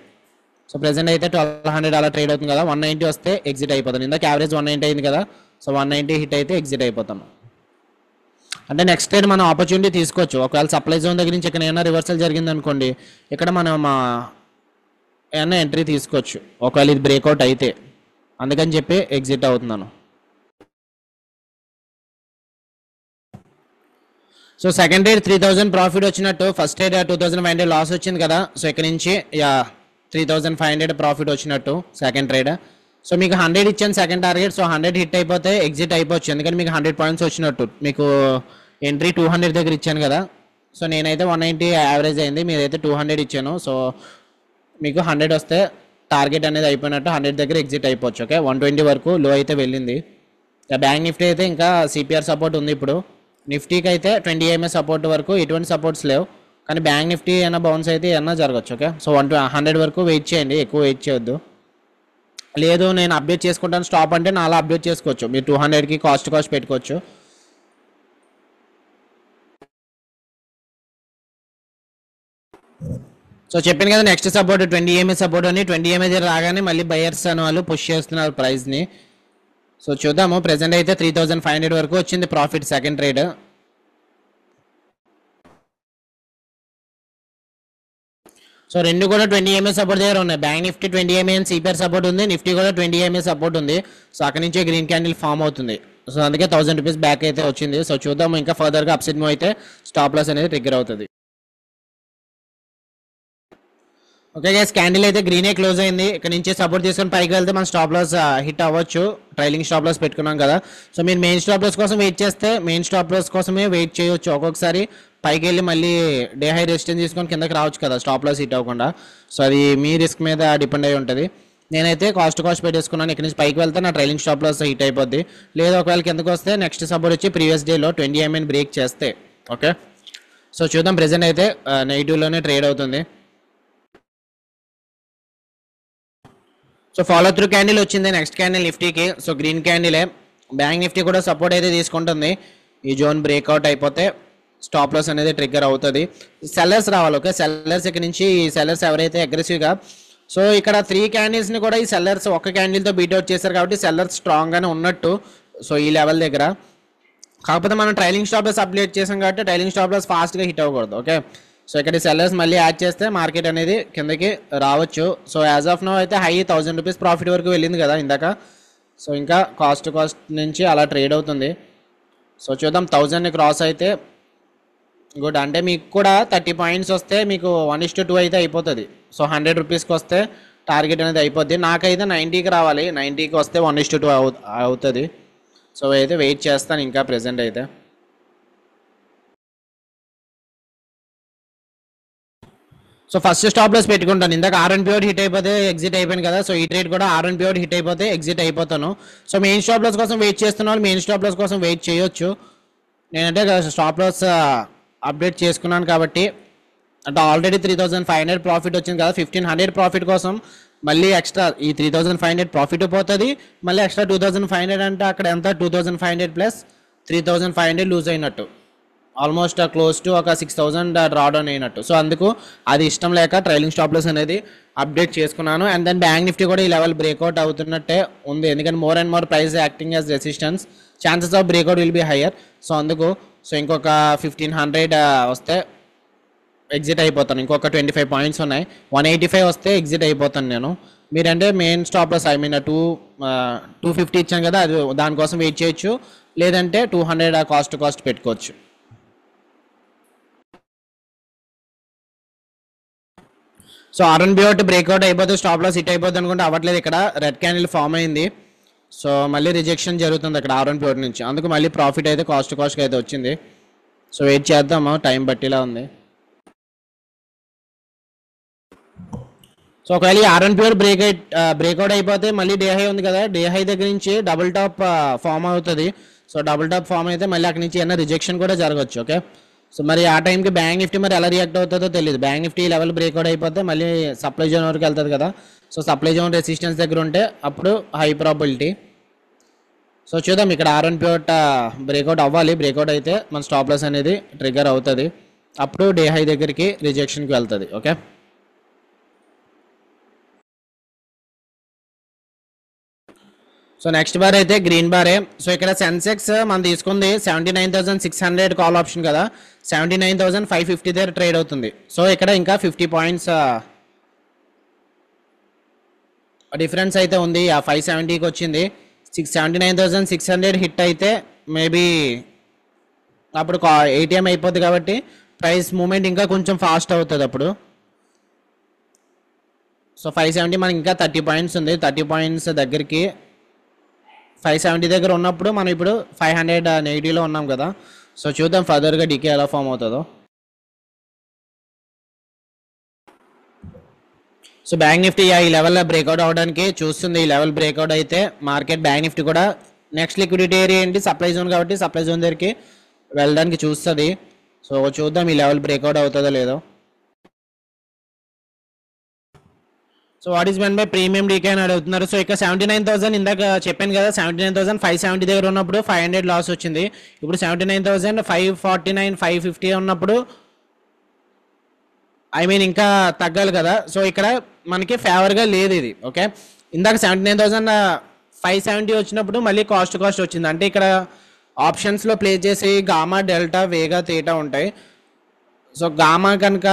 సో ప్రెసెంట్ అయితే 1200 అలా ట్రేడ్ అవుతుంది కదా. 190 వస్తే ఎగ్జిట్ అయిపోతాను. ఇందాక యావరేజ్ 190 అయింది కదా. సో 190 హిట్ అయితే ఎగ్జిట్ అయిపోతాను. అంటే నెక్స్ట్ ట్రేడ్ మనం ఆపర్చునిటీ తీసుకోవచ్చు. ఒకవేళ సప్లై జోన్ దగ్గర నుంచి ఇక్కడ ఏమైనా రివర్సల్ జరిగింది అనుకోండి, ఇక్కడ మనం ఏమైనా ఎంట్రీ తీసుకోవచ్చు ఒకవేళ ఇది బ్రేక్అవుట్ అయితే. అందుకని చెప్పి ఎగ్జిట్ అవుతున్నాను. సో సెకండ్ ట్రేడ్ 3000 ప్రాఫిట్ వచ్చినట్టు, ఫస్ట్ ట్రేడ్ 2500 లాస్ వచ్చింది కదా. సో ఇక్కడ నుంచి 3500 ప్రాఫిట్ వచ్చినట్టు సెకండ్ ట్రేడ్. సో మీకు 100 ఇచ్చాను సెకండ్ టార్గెట్. సో 100 హిట్ అయిపోతే ఎగ్జిట్ అయిపోవచ్చు. ఎందుకంటే మీకు 100 పాయింట్స్ వచ్చినట్టు. మీకు ఎంట్రీ 200 దగ్గర ఇచ్చాను కదా. సో నేనైతే 190 యావరేజ్ అయింది, మీరైతే 200 ఇచ్చాను. సో మీకు 100 వస్తే టార్గెట్ అనేది అయిపోయినట్టు. 100 దగ్గర ఎగ్జిట్ అయిపోవచ్చు. ఓకే, 120 వరకు లో అయితే వెళ్ళింది. బ్యాంక్ నిఫ్టీ అయితే ఇంకా సిపిఆర్ సపోర్ట్ ఉంది. ఇప్పుడు నిఫ్టీకి అయితే 20 EMA సపోర్ట్ వరకు ఎటువంటి సపోర్ట్స్ లేవు. కానీ బ్యాంక్ నిఫ్టీ ఏమైనా బౌన్స్ అయితే ఏమన్నా జరగచ్చు. ఓకే, సో 100 వరకు వెయిట్ చేయండి, ఎక్కువ వెయిట్ చేయొద్దు. లేదు నేను అప్డేట్ చేసుకుంటాను స్టాప్ అంటే నా అలా అప్డేట్ చేసుకోవచ్చు. మీరు 200కి కాస్ట్ పెట్టుకోవచ్చు. సో చెప్పాను కదా నెక్స్ట్ సపోర్ట్ 20 EMA సపోర్ట్ అని. 20 EMA దగ్గర రాగానే మళ్ళీ బయర్స్ అని వాళ్ళు పుష్ చేస్తున్నారు ప్రైస్ని. సో చూద్దాము. ప్రెసెంట్ అయితే 3500 వరకు వచ్చింది ప్రాఫిట్ సెకండ్ ట్రేడ్. సో రెండు కూడా 20 EMA సపోర్ట్ దగ్గర ఉన్నాయి. Bank Nifty 20 EMA and CPR support ఉంది. నిఫ్టీ కూడా 20 EMA సపోర్ట్ ఉంది. సో అక్కడి నుంచే గ్రీన్ క్యాండిల్ ఫామ్ అవుతుంది. సో అందుకే 1000 రూపీస్ బ్యాక్ అయితే వచ్చింది. సో చూద్దాము ఇంకా ఫర్దర్గా అప్సైడ్ మూవ్ అయితే స్టాప్ లాస్ అనేది ట్రిగ్గర్ అవుతుంది. ఓకే గైస్, క్యాండిల్ అయితే గ్రీనే క్లోజ్ అయింది. ఇక్కడ నుంచి సపోర్ట్ తీసుకొని పైకి వెళ్తే మన స్టాప్ లాస్ హిట్ అవ్వచ్చు. ట్రైలింగ్ స్టాప్ లాస్ పెట్టుకున్నాం కదా. సో మీరు మెయిన్ స్టాప్ లాస్ కోసం వెయిట్ చేస్తే మెయిన్ స్టాప్ లాస్ కోసమే వెయిట్ చేయొచ్చు. ఒక్కొక్కసారి పైకి వెళ్ళి మళ్ళీ డే హై రెసిస్టెన్స్ తీసుకొని కిందకి రావచ్చు కదా స్టాప్ లాస్ హిట్ అవ్వకుండా. సో అది మీ రిస్క్ మీద డిపెండ్ అయి ఉంటుంది. నేనైతే కాస్ట్ పెట్టేసుకున్నాను. ఇక్కడ నుంచి పైకి వెళ్తే నా ట్రైలింగ్ స్టాప్ లాస్ హిట్ అయిపోద్ది. లేదా ఒకవేళ కిందకి వస్తే నెక్స్ట్ సపోర్ట్ వచ్చి ప్రీవియస్ డేలో 20 EMA బ్రేక్ చేస్తే. ఓకే, సో చూద్దాం. ప్రెసెంట్ అయితే నెగిటివ్లోనే ట్రేడ్ అవుతుంది. సో ఫాలో త్రూ క్యాండిల్ వచ్చింది నెక్స్ట్ క్యాండిల్ నిఫ్టీకి. సో గ్రీన్ క్యాండిలే. బ్యాంక్ నిఫ్టీ కూడా సపోర్ట్ అయితే తీసుకుంటుంది. ఈ జోన్ బ్రేక్అవుట్ అయిపోతే స్టాప్ లాస్ అనేది ట్రిగ్గర్ అవుతుంది. సెల్లర్స్ రావాలి. ఓకే, సెల్లర్స్ ఇక్కడ నుంచి ఈ సెల్లర్స్ ఎవరైతే అగ్రెసివ్గా, సో ఇక్కడ 3 క్యాండిల్స్ని కూడా ఈ సెల్లర్స్ ఒక్క క్యాండిల్తో బీట్అవుట్ చేశారు కాబట్టి సెల్లర్స్ స్ట్రాంగ్గానే ఉన్నట్టు. సో ఈ లెవెల్ దగ్గర కాకపోతే మనం ట్రైలింగ్ స్టాప్ లాస్ అప్డేట్ చేసాం కాబట్టి ట్రైలింగ్ స్టాప్ లాస్ ఫాస్ట్గా హిట్ అవ్వకూడదు. ఓకే, సో ఇక్కడ సెల్లర్స్ మళ్ళీ యాడ్ చేస్తే మార్కెట్ అనేది కిందకి రావచ్చు. సో యాజ్ ఆఫ్ నో అయితే హై 1000 రూపీస్ ప్రాఫిట్ వరకు వెళ్ళింది కదా ఇందాక. సో ఇంకా కాస్ట్ నుంచి అలా ట్రేడ్ అవుతుంది. సో చూద్దాం. 1000ని క్రాస్ అయితే గుడ్. అంటే మీకు కూడా 30 పాయింట్స్ వస్తే మీకు 1:2 అయితే అయిపోతుంది. సో 100 రూపీస్కి వస్తే టార్గెట్ అనేది అయిపోద్ది. నాకైతే 90కి రావాలి. 90కి వస్తే 1:2 అవుతుంది. సో అయితే వెయిట్ చేస్తాను ఇంకా ప్రెసెంట్ అయితే. సో ఫస్ట్ స్టాప్ లాస్ పెట్టుకుంటాను. ఇందాక R&P హిట్ అయిపోతే ఎగ్జిట్ అయిపోయింది కదా. సో ఈ ట్రేడ్ కూడా R&P హిట్ అయిపోతే ఎగ్జిట్ అయిపోతాను. సో మెయిన్ స్టాప్ లాస్ కోసం వెయిట్ చేస్తున్న వాళ్ళు మెయిన్ స్టాప్ లాస్ కోసం వెయిట్ చేయొచ్చు. నేనంటే స్టాప్ లాస్ అప్డేట్ చేసుకున్నాను కాబట్టి. అంటే ఆల్రెడీ 3500 ప్రాఫిట్ వచ్చింది కదా. 1500 ప్రాఫిట్ కోసం మళ్ళీ ఎక్స్ట్రా ఈ 3500 ప్రాఫిట్ పోతుంది. మళ్ళీ ఎక్స్ట్రా 2500 అంటే అక్కడ ఎంత 2500 ప్లస్ 3500 లూజ్ అయినట్టు. ఆల్మోస్ట్ క్లోజ్ టు ఒక 6000 డ్రా డౌన్ అయినట్టు. సో అందుకు అది ఇష్టం లేక ట్రైలింగ్ స్టాప్ లాస్ అనేది అప్డేట్ చేసుకున్నాను. అండ్ దెన్ బ్యాంక్ నిఫ్టీ కూడా ఈ లెవెల్ బ్రేక్అవుట్ అవుతున్నట్టే ఉంది. ఎందుకంటే more and more price acting as resistance, chances of breakout will be higher. So అందుకు సో ఇంకొక 1500 వస్తే ఎగ్జిట్ అయిపోతాను. ఇంకొక 25 పాయింట్స్ ఉన్నాయి. 185 వస్తే ఎగ్జిట్ అయిపోతాను నేను. మీరంటే మెయిన్ స్టాప్ లాస్ 250 ఇచ్చాను కదా, అది దానికోసం వెయిట్ చేయొచ్చు. లేదంటే 200 కాస్ట్ పెట్టుకోవచ్చు. సో R&P బ్రేక్అవుట్ అయిపోతే స్టాప్ లాస్ హిట్ అయిపోతుంది అనుకుంటే అవ్వట్లేదు. ఇక్కడ రెడ్ క్యాండిల్ ఫామ్ అయింది. సో మళ్ళీ రిజెక్షన్ జరుగుతుంది అక్కడ R&P నుంచి. అందుకు మళ్ళీ ప్రాఫిట్ అయితే కాస్ట్కి అయితే వచ్చింది. సో వెయిట్ చేద్దాము, టైం బట్టిలా ఉంది. సో ఒకవేళ ఈ ఆర్ వన్ ప్యూర్ బ్రేక్అవుట్ అయిపోతే మళ్ళీ డే హై ఉంది కదా, డే హై దగ్గర నుంచి డబుల్ టాప్ ఫామ్ అవుతుంది. సో డబుల్ టాప్ ఫామ్ అయితే మళ్ళీ అక్కడి నుంచి ఏమైనా రిజెక్షన్ కూడా జరగచ్చు. ఓకే, సో మరి ఆ టైంకి బ్యాంక్ నిఫ్టీ మరి ఎలా రియాక్ట్ అవుతుందో తెలియదు. బ్యాంక్ నిఫ్టీ లెవెల్ బ్రేక్అవుట్ అయిపోతే మళ్ళీ సప్లై జోన్ వరకు వెళ్తుంది కదా. సో సప్లై జోన్ రెసిస్టెన్స్ దగ్గర ఉంటే అప్పుడు హై ప్రాబిలిటీ. సో చూద్దాం, ఇక్కడ ఆర్ వన్ ప్యూర్ బ్రేక్అవుట్ అవ్వాలి. బ్రేక్అవుట్ అయితే మన స్టాప్ లాస్ అనేది ట్రిగర్ అవుతుంది. అప్పుడు డే హై దగ్గరికి రిజెక్షన్కి వెళ్తుంది. ఓకే, సో నెక్స్ట్ బార్ అయితే గ్రీన్ బారే. సో ఇక్కడ సెన్సెక్స్ మనం తీసుకుంది 79,600 కాల్ ఆప్షన్ కదా, 79,550 దగ్గర ట్రేడ్ అవుతుంది. సో ఇక్కడ ఇంకా 50 పాయింట్స్ డిఫరెన్స్ అయితే ఉంది. ఆ 570కి వచ్చింది. 79,600 హిట్ అయితే మేబీ అప్పుడు ఏటీఎం అయిపోద్ది కాబట్టి ప్రైస్ మూమెంట్ ఇంకా కొంచెం ఫాస్ట్ అవుతుంది అప్పుడు. సో 570 మనకి ఇంకా 30 పాయింట్స్ ఉంది. 30 పాయింట్స్ దగ్గరికి 570 దగ్గర ఉన్నప్పుడు మనం ఇప్పుడు 500 నెగిటివ్లో ఉన్నాం కదా. సో చూద్దాం ఫర్దర్గా డీకే ఎలా ఫామ్ అవుతుందో. సో బ్యాంక్ నిఫ్టీ ఈ లెవెల్లో బ్రేక్అవుట్ అవ్వడానికి చూస్తుంది. ఈ లెవెల్ బ్రేక్అవుట్ అయితే మార్కెట్ బ్యాంక్ నిఫ్టీ కూడా నెక్స్ట్ లిక్విడిటీ ఏరియా ఏంటి సప్లై జోన్ కాబట్టి సప్లై జోన్ దగ్గరికి వెళ్ళడానికి చూస్తుంది. సో చూద్దాం ఈ లెవెల్ బ్రేక్అవుట్ అవుతుందో లేదో. So what is mean by premium decay అని అడుగుతున్నారు. సో ఇక్కడ 79,000 ఇందాక చెప్పాను కదా, 79,570 దగ్గర ఉన్నప్పుడు 500 లాస్ వచ్చింది. ఇప్పుడు 79,549 550 ఉన్నప్పుడు ఇంకా తగ్గాలి కదా. సో ఇక్కడ మనకి ఫేవర్గా లేదు ఇది. ఓకే, ఇందాక 79,570 వచ్చినప్పుడు మళ్ళీ కాస్ట్ వచ్చింది. అంటే ఇక్కడ ఆప్షన్స్లో ప్లే చేసి గామా, డెల్టా, వేగా, తీటా ఉంటాయి. సో గామా కనుక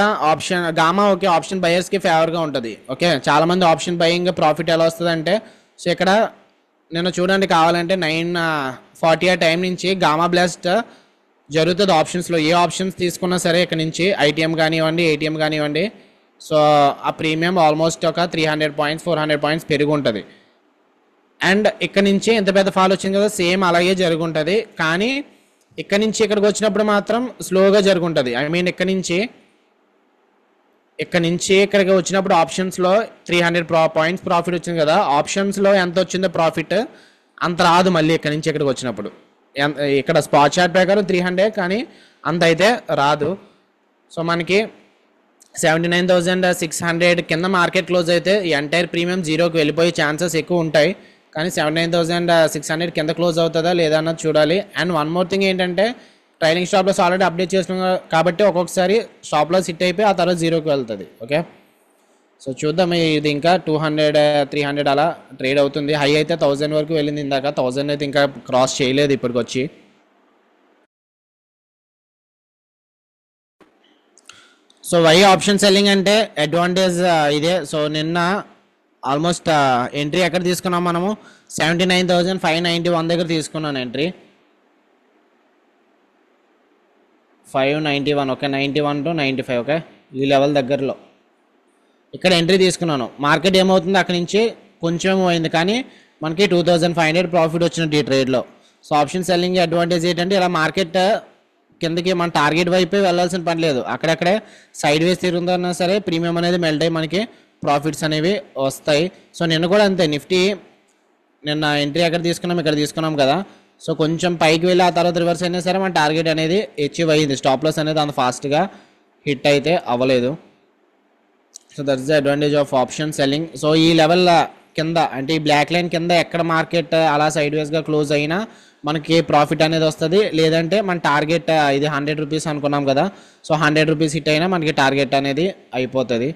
ఓకే, ఆప్షన్ బయర్స్కి ఫేవర్గా ఉంటుంది. ఓకే, చాలామంది ఆప్షన్ బయింగ్ ప్రాఫిట్ ఎలా వస్తుంది అంటే, సో ఇక్కడ నేను చూడండి కావాలంటే 9:40 ఆ టైం నుంచి గామా బ్లాస్ట్ జరుగుతుంది ఆప్షన్స్లో. ఏ ఆప్షన్స్ తీసుకున్నా సరే ఇక్కడ నుంచి ఐటీఎం కానివ్వండి, ఏటీఎం కానివ్వండి, సో ఆ ప్రీమియం ఆల్మోస్ట్ ఒక 300 పాయింట్స్ 400 పాయింట్స్ పెరిగి ఉంటుంది. అండ్ ఇక్కడ నుంచి ఎంత పెద్ద ఫాల్ వచ్చింది కదా, సేమ్ అలాగే జరుగుంటుంది. కానీ ఇక్కడ నుంచి ఇక్కడికి వచ్చినప్పుడు మాత్రం స్లోగా జరుగుంటుంది. ఇక్కడ నుంచి ఇక్కడికి వచ్చినప్పుడు ఆప్షన్స్లో 300 పాయింట్స్ ప్రాఫిట్ వచ్చింది కదా, ఆప్షన్స్లో ఎంత వచ్చిందో ప్రాఫిట్ అంత రాదు మళ్ళీ ఇక్కడ నుంచి ఇక్కడికి వచ్చినప్పుడు. ఇక్కడ స్పాట్ చార్ట్ ప్రకారం 300 కానీ అంత అయితే రాదు. సో మనకి 79,600 కింద మార్కెట్ క్లోజ్ అయితే ఈ ఎంటైర్ ప్రీమియం జీరోకి వెళ్ళిపోయే ఛాన్సెస్ ఎక్కువ ఉంటాయి. కానీ 79,600 కింద క్లోజ్ అవుతుందా లేదా అన్నది చూడాలి. అండ్ వన్ మోర్ థింగ్ ఏంటంటే, trailing stop loss already update చేస్తున్నాం కాబట్టి ఒక్కొక్కసారి స్టాప్ లాస్ హిట్ అయిపోయి ఆ తర్వాత జీరోకి వెళ్తుంది. ఓకే, సో చూద్దాం. ఇది ఇంకా 200 300 అలా ట్రేడ్ అవుతుంది. హై అయితే 1000 వరకు వెళ్ళింది ఇందాక, 1000 అయితే ఇంకా క్రాస్ చేయలేదు ఇప్పటికి వచ్చి. సో వై ఆప్షన్ సెల్లింగ్ అంటే అడ్వాంటేజ్ ఇదే. సో నిన్న ఆల్మోస్ట్ ఎంట్రీ ఎక్కడ తీసుకున్నాం మనము, 79,591 దగ్గర తీసుకున్నాను ఎంట్రీ. 591 ఓకే, 91 to 95 ఓకే, ఈ లెవెల్ దగ్గరలో ఇక్కడ ఎంట్రీ తీసుకున్నాను. మార్కెట్ ఏమవుతుంది అక్కడి నుంచి కొంచెం పోయింది కానీ మనకి 2,500 ప్రాఫిట్ వచ్చినట్టు ఈ ట్రేడ్లో. సో ఆప్షన్ సెల్లింగ్ అడ్వాంటేజ్ ఏంటంటే, ఇలా మార్కెట్ కిందకి మన టార్గెట్ వైపే వెళ్ళాల్సిన పని లేదు. అక్కడక్కడే సైడ్ వేస్ తిరుగుతున్నా సరే ప్రీమియం అనేది మెల్ట్ అయ్యి మనకి ప్రాఫిట్స్ అనేవి వస్తాయి. సో నిన్న కూడా అంతే, నిఫ్టీ నిన్న ఎంట్రీ ఎక్కడ తీసుకున్నాం, ఇక్కడ తీసుకున్నాం కదా. సో కొంచెం పైకి వెళ్ళి ఆ తర్వాత రివర్స్ అయినా సరే మన టార్గెట్ అనేది అచీవ్ అయ్యింది. స్టాప్ లాస్ అనేది అంత ఫాస్ట్గా హిట్ అయితే అవ్వలేదు. So that's the advantage of option selling. So ఈ లెవెల్ కింద అంటే ఈ బ్లాక్ లైన్ కింద ఎక్కడ మార్కెట్ అలా సైడ్ వేస్గా క్లోజ్ అయినా మనకి ప్రాఫిట్ అనేది వస్తుంది. లేదంటే మన టార్గెట్ ఇది 100 రూపీస్ అనుకున్నాం కదా, సో 100 రూపీస్ హిట్ అయినా మనకి టార్గెట్ అనేది అయిపోతుంది.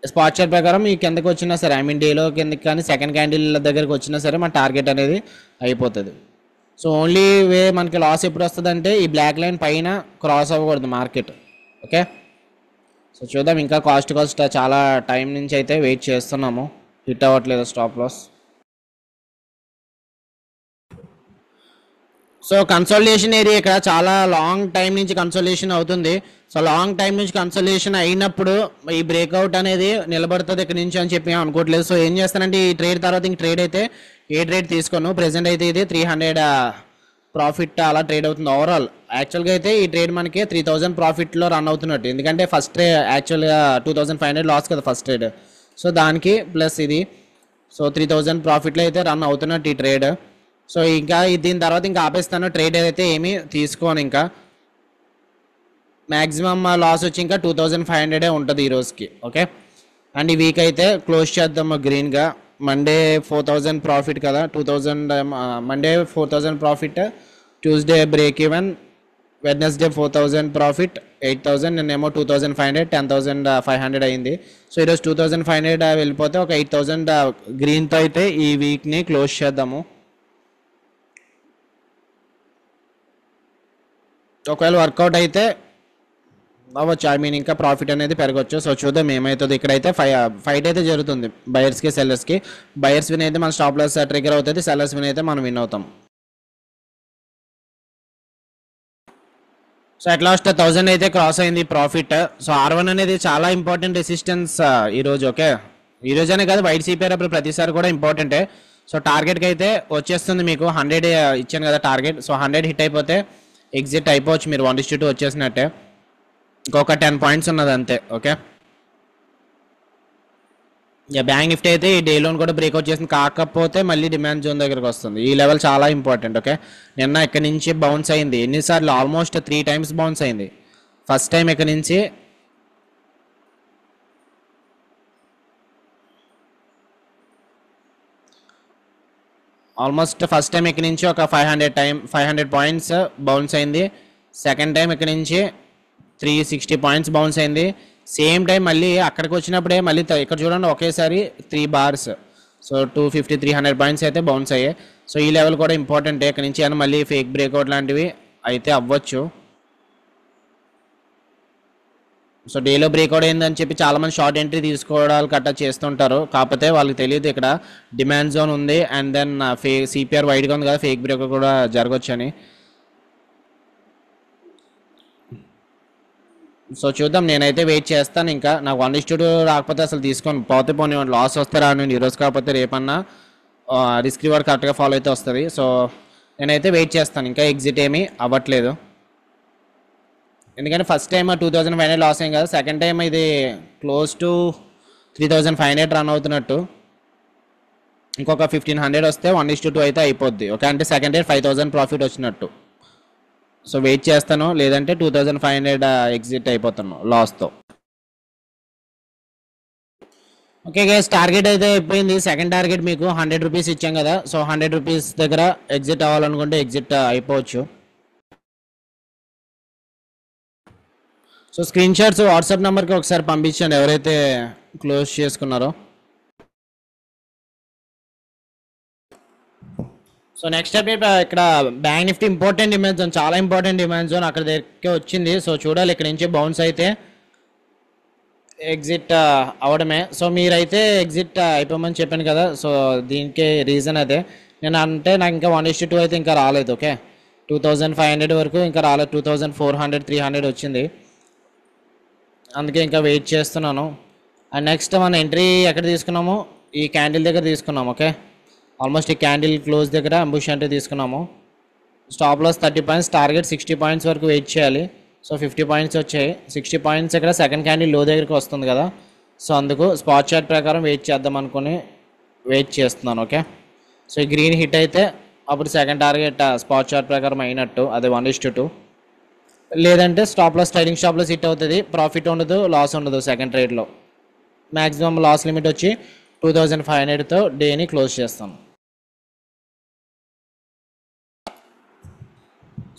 స్పాట్ చార్ట్ ప్రకారం ఈ కిందకి వచ్చినా సరే, డేలో కిందకి కానీ సెకండ్ క్యాండిల్ దగ్గరికి వచ్చినా సరే మన టార్గెట్ అనేది అయిపోతుంది. సో ఓన్లీ వే మనకి లాస్ ఎప్పుడు వస్తుంది అంటే ఈ బ్లాక్ లైన్ పైన క్రాస్ అవ్వకూడదు మార్కెట్. ఓకే, సో చూద్దాం. ఇంకా కాస్ట్ చాలా టైం నుంచి అయితే వెయిట్ చేస్తున్నాము, హిట్ అవ్వట్లేదు stop loss. So consultation area ఇక్కడ చాలా లాంగ్ టైం నుంచి కన్సల్టేషన్ అవుతుంది. సో లాంగ్ టైం నుంచి కన్సల్టేషన్ అయినప్పుడు ఈ బ్రేక్అవుట్ అనేది నిలబడుతుంది ఇక్కడ నుంచి అని చెప్పి అనుకోవట్లేదు. సో ఏం చేస్తానంటే ఈ ట్రేడ్ తర్వాత ఇంక ట్రేడ్ అయితే ఏ ట్రేడ్ తీసుకోను. ప్రెసెంట్ అయితే ఇది 300 ప్రాఫిట్ అలా ట్రేడ్ అవుతుంది ఓవరాల్. యాక్చువల్గా అయితే ఈ ట్రేడ్ మనకి 3000 ప్రాఫిట్లో రన్ అవుతున్నట్టు, ఎందుకంటే ఫస్ట్ ట్రేడ్ యాక్చువల్గా 2500 లాస్ కదా ఫస్ట్ ట్రేడ్. సో దానికి ప్లస్ ఇది, సో 3000 ప్రాఫిట్లో అయితే రన్ అవుతున్నట్టు ఈ ట్రేడ్. సో ఇంకా దీని తర్వాత ఇంకా ఆపేస్తాను, ట్రేడ్ అయితే ఏమీ తీసుకోను ఇంకా. మ్యాక్సిమం లాస్ వచ్చి ఇంకా 2500 ఉంటుంది ఈ రోజుకి. ఓకే, అండ్ ఈ వీక్ అయితే క్లోజ్ చేద్దాము గ్రీన్గా. మండే 4000 ప్రాఫిట్ కదా, 2000 Monday 4000 profit, Tuesday break even, Wednesday 4000 profit, 8000, నిన్నేమో 2500, 10500 అయింది. సో ఈరోజు 2500 వెళ్ళిపోతే ఒక 8000 గ్రీన్తో అయితే ఈ వీక్ని క్లోజ్ చేద్దాము. ఒకవేళ వర్కౌట్ అయితే అవ్వచ్చు, ఐ మీన్ ఇంకా ప్రాఫిట్ అనేది పెరగవచ్చు. సో చూద్దాం ఏమవుతుంది. ఇక్కడైతే ఫైట్ అయితే జరుగుతుంది బయర్స్కి సెల్లర్స్కి. బయర్స్ విన్ అయితే మన స్టాప్ లాస్ ట్రిగర్ అవుతుంది, సెల్లర్స్ విన్ అయితే మనం విన్ అవుతాం. సో అట్ లాస్ట్ 1000 అయితే క్రాస్ అయింది ప్రాఫిట్. సో R1 అనేది చాలా ఇంపార్టెంట్ రెసిస్టెన్స్ ఈరోజు. ఓకే, ఈరోజు అనే కాదు, వైట్ సిపిఆర్ అప్పుడు ప్రతిసారి కూడా ఇంపార్టెంటే. సో టార్గెట్కి అయితే వచ్చేస్తుంది మీకు 100 ఇచ్చాను కదా టార్గెట్. సో 100 హిట్ అయిపోతే ఎగ్జిట్ అయిపోవచ్చు మీరు, 1:2 వచ్చేసినట్టే. ఇంకొక 10 పాయింట్స్ ఉన్నది అంతే. ఓకే, బ్యాంక్ నిఫ్టీ అయితే ఈ డే లోన్ కూడా బ్రేక్అవుట్ చేసింది, కాకపోతే మళ్ళీ డిమాండ్ జోన్ దగ్గరకు వస్తుంది. ఈ లెవెల్ చాలా ఇంపార్టెంట్. ఓకే, నిన్న ఇక్కడ నుంచి బౌన్స్ అయింది ఎన్నిసార్లు, ఆల్మోస్ట్ 3 times బౌన్స్ అయింది. ఫస్ట్ టైం ఇక్కడ నుంచి ఇక్కడ నుంచి ఒక 500 పాయింట్స్ బౌన్స్ అయింది. సెకండ్ టైం ఇక్కడ నుంచి 360 పాయింట్స్ బౌన్స్ అయింది. సేమ్ టైం మళ్ళీ అక్కడికి వచ్చినప్పుడే మళ్ళీ ఇక్కడ చూడండి ఒకేసారి 3 bars, సో 250, 300 పాయింట్స్ అయితే బౌన్స్ అయ్యాయి. సో ఈ లెవెల్ కూడా ఇంపార్టెంట్. ఇక్కడ నుంచి అయినా మళ్ళీ ఫేక్ బ్రేక్అవుట్ లాంటివి అయితే అవ్వచ్చు. సో డేలో బ్రేక్అవుట్ అయిందని చెప్పి చాలామంది షార్ట్ ఎంట్రీ తీసుకోవడాలు కట్టా చేస్తుంటారు, కాకపోతే వాళ్ళకి తెలియదు ఇక్కడ డిమాండ్ జోన్ ఉంది అండ్ దెన్ సిపిఆర్ వైడ్గా ఉంది కదా, ఫేక్ బ్రేక్అవుట్ కూడా జరగవచ్చు అని. సో చూద్దాం, నేనైతే వెయిట్ చేస్తాను. ఇంకా నాకు 1:2 రాకపోతే అసలు తీసుకొని పోతే పోనీ, లాస్ వస్తే రాను ఈరోజు, కాకపోతే రేపన్నా రిస్క్ రివార్డ్ కరెక్ట్గా ఫాలో అయితే వస్తుంది. సో నేనైతే వెయిట్ చేస్తాను, ఇంకా ఎగ్జిట్ ఏమీ అవ్వట్లేదు. ఎందుకంటే ఫస్ట్ టైం 2500 లాస్ అయ్యాం కదా, సెకండ్ టైం ఇది క్లోజ్ టు 3500 రన్ అవుతున్నట్టు. ఇంకొక 1500 వస్తే 1:2 అయితే అయిపోద్ది. ఓకే, అంటే సెకండ్ ఇయర్ 5000 ప్రాఫిట్ వచ్చినట్టు. సో వెయిట్ చేస్తాను, లేదంటే 2500 ఎగ్జిట్ అయిపోతాను లాస్తో. ఓకే గైస్, టార్గెట్ అయితే అయిపోయింది. సెకండ్ టార్గెట్ మీకు 100 రూపీస్ ఇచ్చాం కదా, సో 100 రూపీస్ దగ్గర ఎగ్జిట్ అవ్వాలనుకుంటే ఎగ్జిట్ అయిపోవచ్చు. సో స్క్రీన్ షాట్స్ వాట్సాప్ నెంబర్కి ఒకసారి పంపించండి ఎవరైతే క్లోజ్ చేసుకున్నారో. సో నెక్స్ట్ అప్డేట్, ఇక్కడ bank Nifty important demand zone, చాలా ఇంపార్టెంట్ డిమాండ్ జోన్ అక్కడ దగ్గరికి వచ్చింది. సో చూడాలి, ఇక్కడ నుంచి బౌన్స్ అయితే ఎగ్జిట్ అవడమే. సో మీరైతే ఎగ్జిట్ అయిపోమని చెప్పాను కదా, సో దీనికి రీజన్ అదే. నేను అంటే నాకు ఇంకా 1:2 అయితే ఇంకా రాలేదు. ఓకే, 2500 వరకు ఇంకా రాలేదు, 2400, 300 వచ్చింది, అందుకే ఇంకా వెయిట్ చేస్తున్నాను. అండ్ నెక్స్ట్ మన ఎంట్రీ ఎక్కడ తీసుకున్నాము, ఈ క్యాండిల్ దగ్గర తీసుకున్నాము. ఓకే, ఆల్మోస్ట్ ఈ క్యాండిల్ క్లోజ్ దగ్గర అంబుష్ అంటే తీసుకున్నాము. Stop loss 30 points, target 60 points వరకు వెయిట్ చేయాలి. సో 50 పాయింట్స్ వచ్చాయి, 60 పాయింట్స్ ఇక్కడ సెకండ్ క్యాండిల్ లో దగ్గరికి వస్తుంది కదా, సో అందుకు స్పాట్ చార్ట్ ప్రకారం వెయిట్ చేద్దాం అనుకుని వెయిట్ చేస్తున్నాను. ఓకే, సో ఈ గ్రీన్ హిట్ అయితే అప్పుడు సెకండ్ టార్గెట్ స్పాట్ చార్ట్ ప్రకారం అయినట్టు, అదే 1:2. లేదంటే stop loss trailing stop loss hit అవుతుంది, ప్రాఫిట్ ఉండదు, లాస్ ఉండదు. సెకండ్ ట్రేడ్లో మ్యాక్సిమం లాస్ లిమిట్ వచ్చి 2500తో డేని క్లోజ్ చేస్తాను.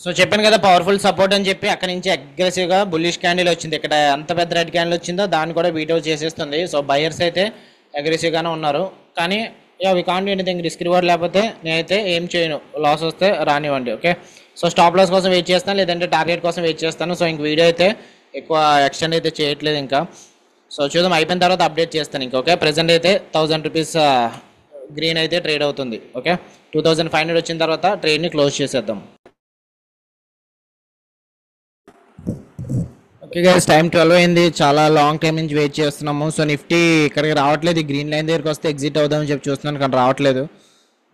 సో చెప్పాను కదా పవర్ఫుల్ సపోర్ట్ అని చెప్పి, అక్కడ నుంచి అగ్రెసివ్గా బుల్లిష్ క్యాండిల్ వచ్చింది. ఇక్కడ ఎంత పెద్ద రెడ్ క్యాండిల్ వచ్చిందో దాన్ని కూడా బీటౌట్ చేసేస్తుంది. సో బయర్స్ అయితే అగ్రెసివ్గానే ఉన్నారు, కానీ we can't do anything, risk reward లేకపోతే నేనైతే ఏం చేయను, లాస్ వస్తే రానివ్వండి. ఓకే, సో స్టాప్ లాస్ కోసం వెయిట్ చేస్తాను, లేదంటే టార్గెట్ కోసం వెయిట్ చేస్తాను. సో ఇంక వీడియో అయితే ఎక్కువ ఎక్స్టెండ్ అయితే చేయట్లేదు ఇంకా. సో చూద్దాం, అయిపోయిన తర్వాత అప్డేట్ చేస్తాను ఇంకా. ఓకే, ప్రెజెంట్ అయితే 1000 రూపీస్ గ్రీన్ అయితే ట్రేడ్ అవుతుంది. ఓకే, 2500 వచ్చిన తర్వాత ట్రేడ్ని క్లోజ్ చేసేద్దాం. ఓకే గైస్, టైం 12 అయింది, చాలా లాంగ్ టైం నుంచి వెయిట్ చేస్తున్నాము. సో నిఫ్టీ ఇక్కడికి రావట్లేదు, గ్రీన్ లైన్ దగ్గరికి వస్తే ఎగ్జిట్ అవుదామని చెప్పి చూస్తున్నాను, కానీ రావట్లేదు.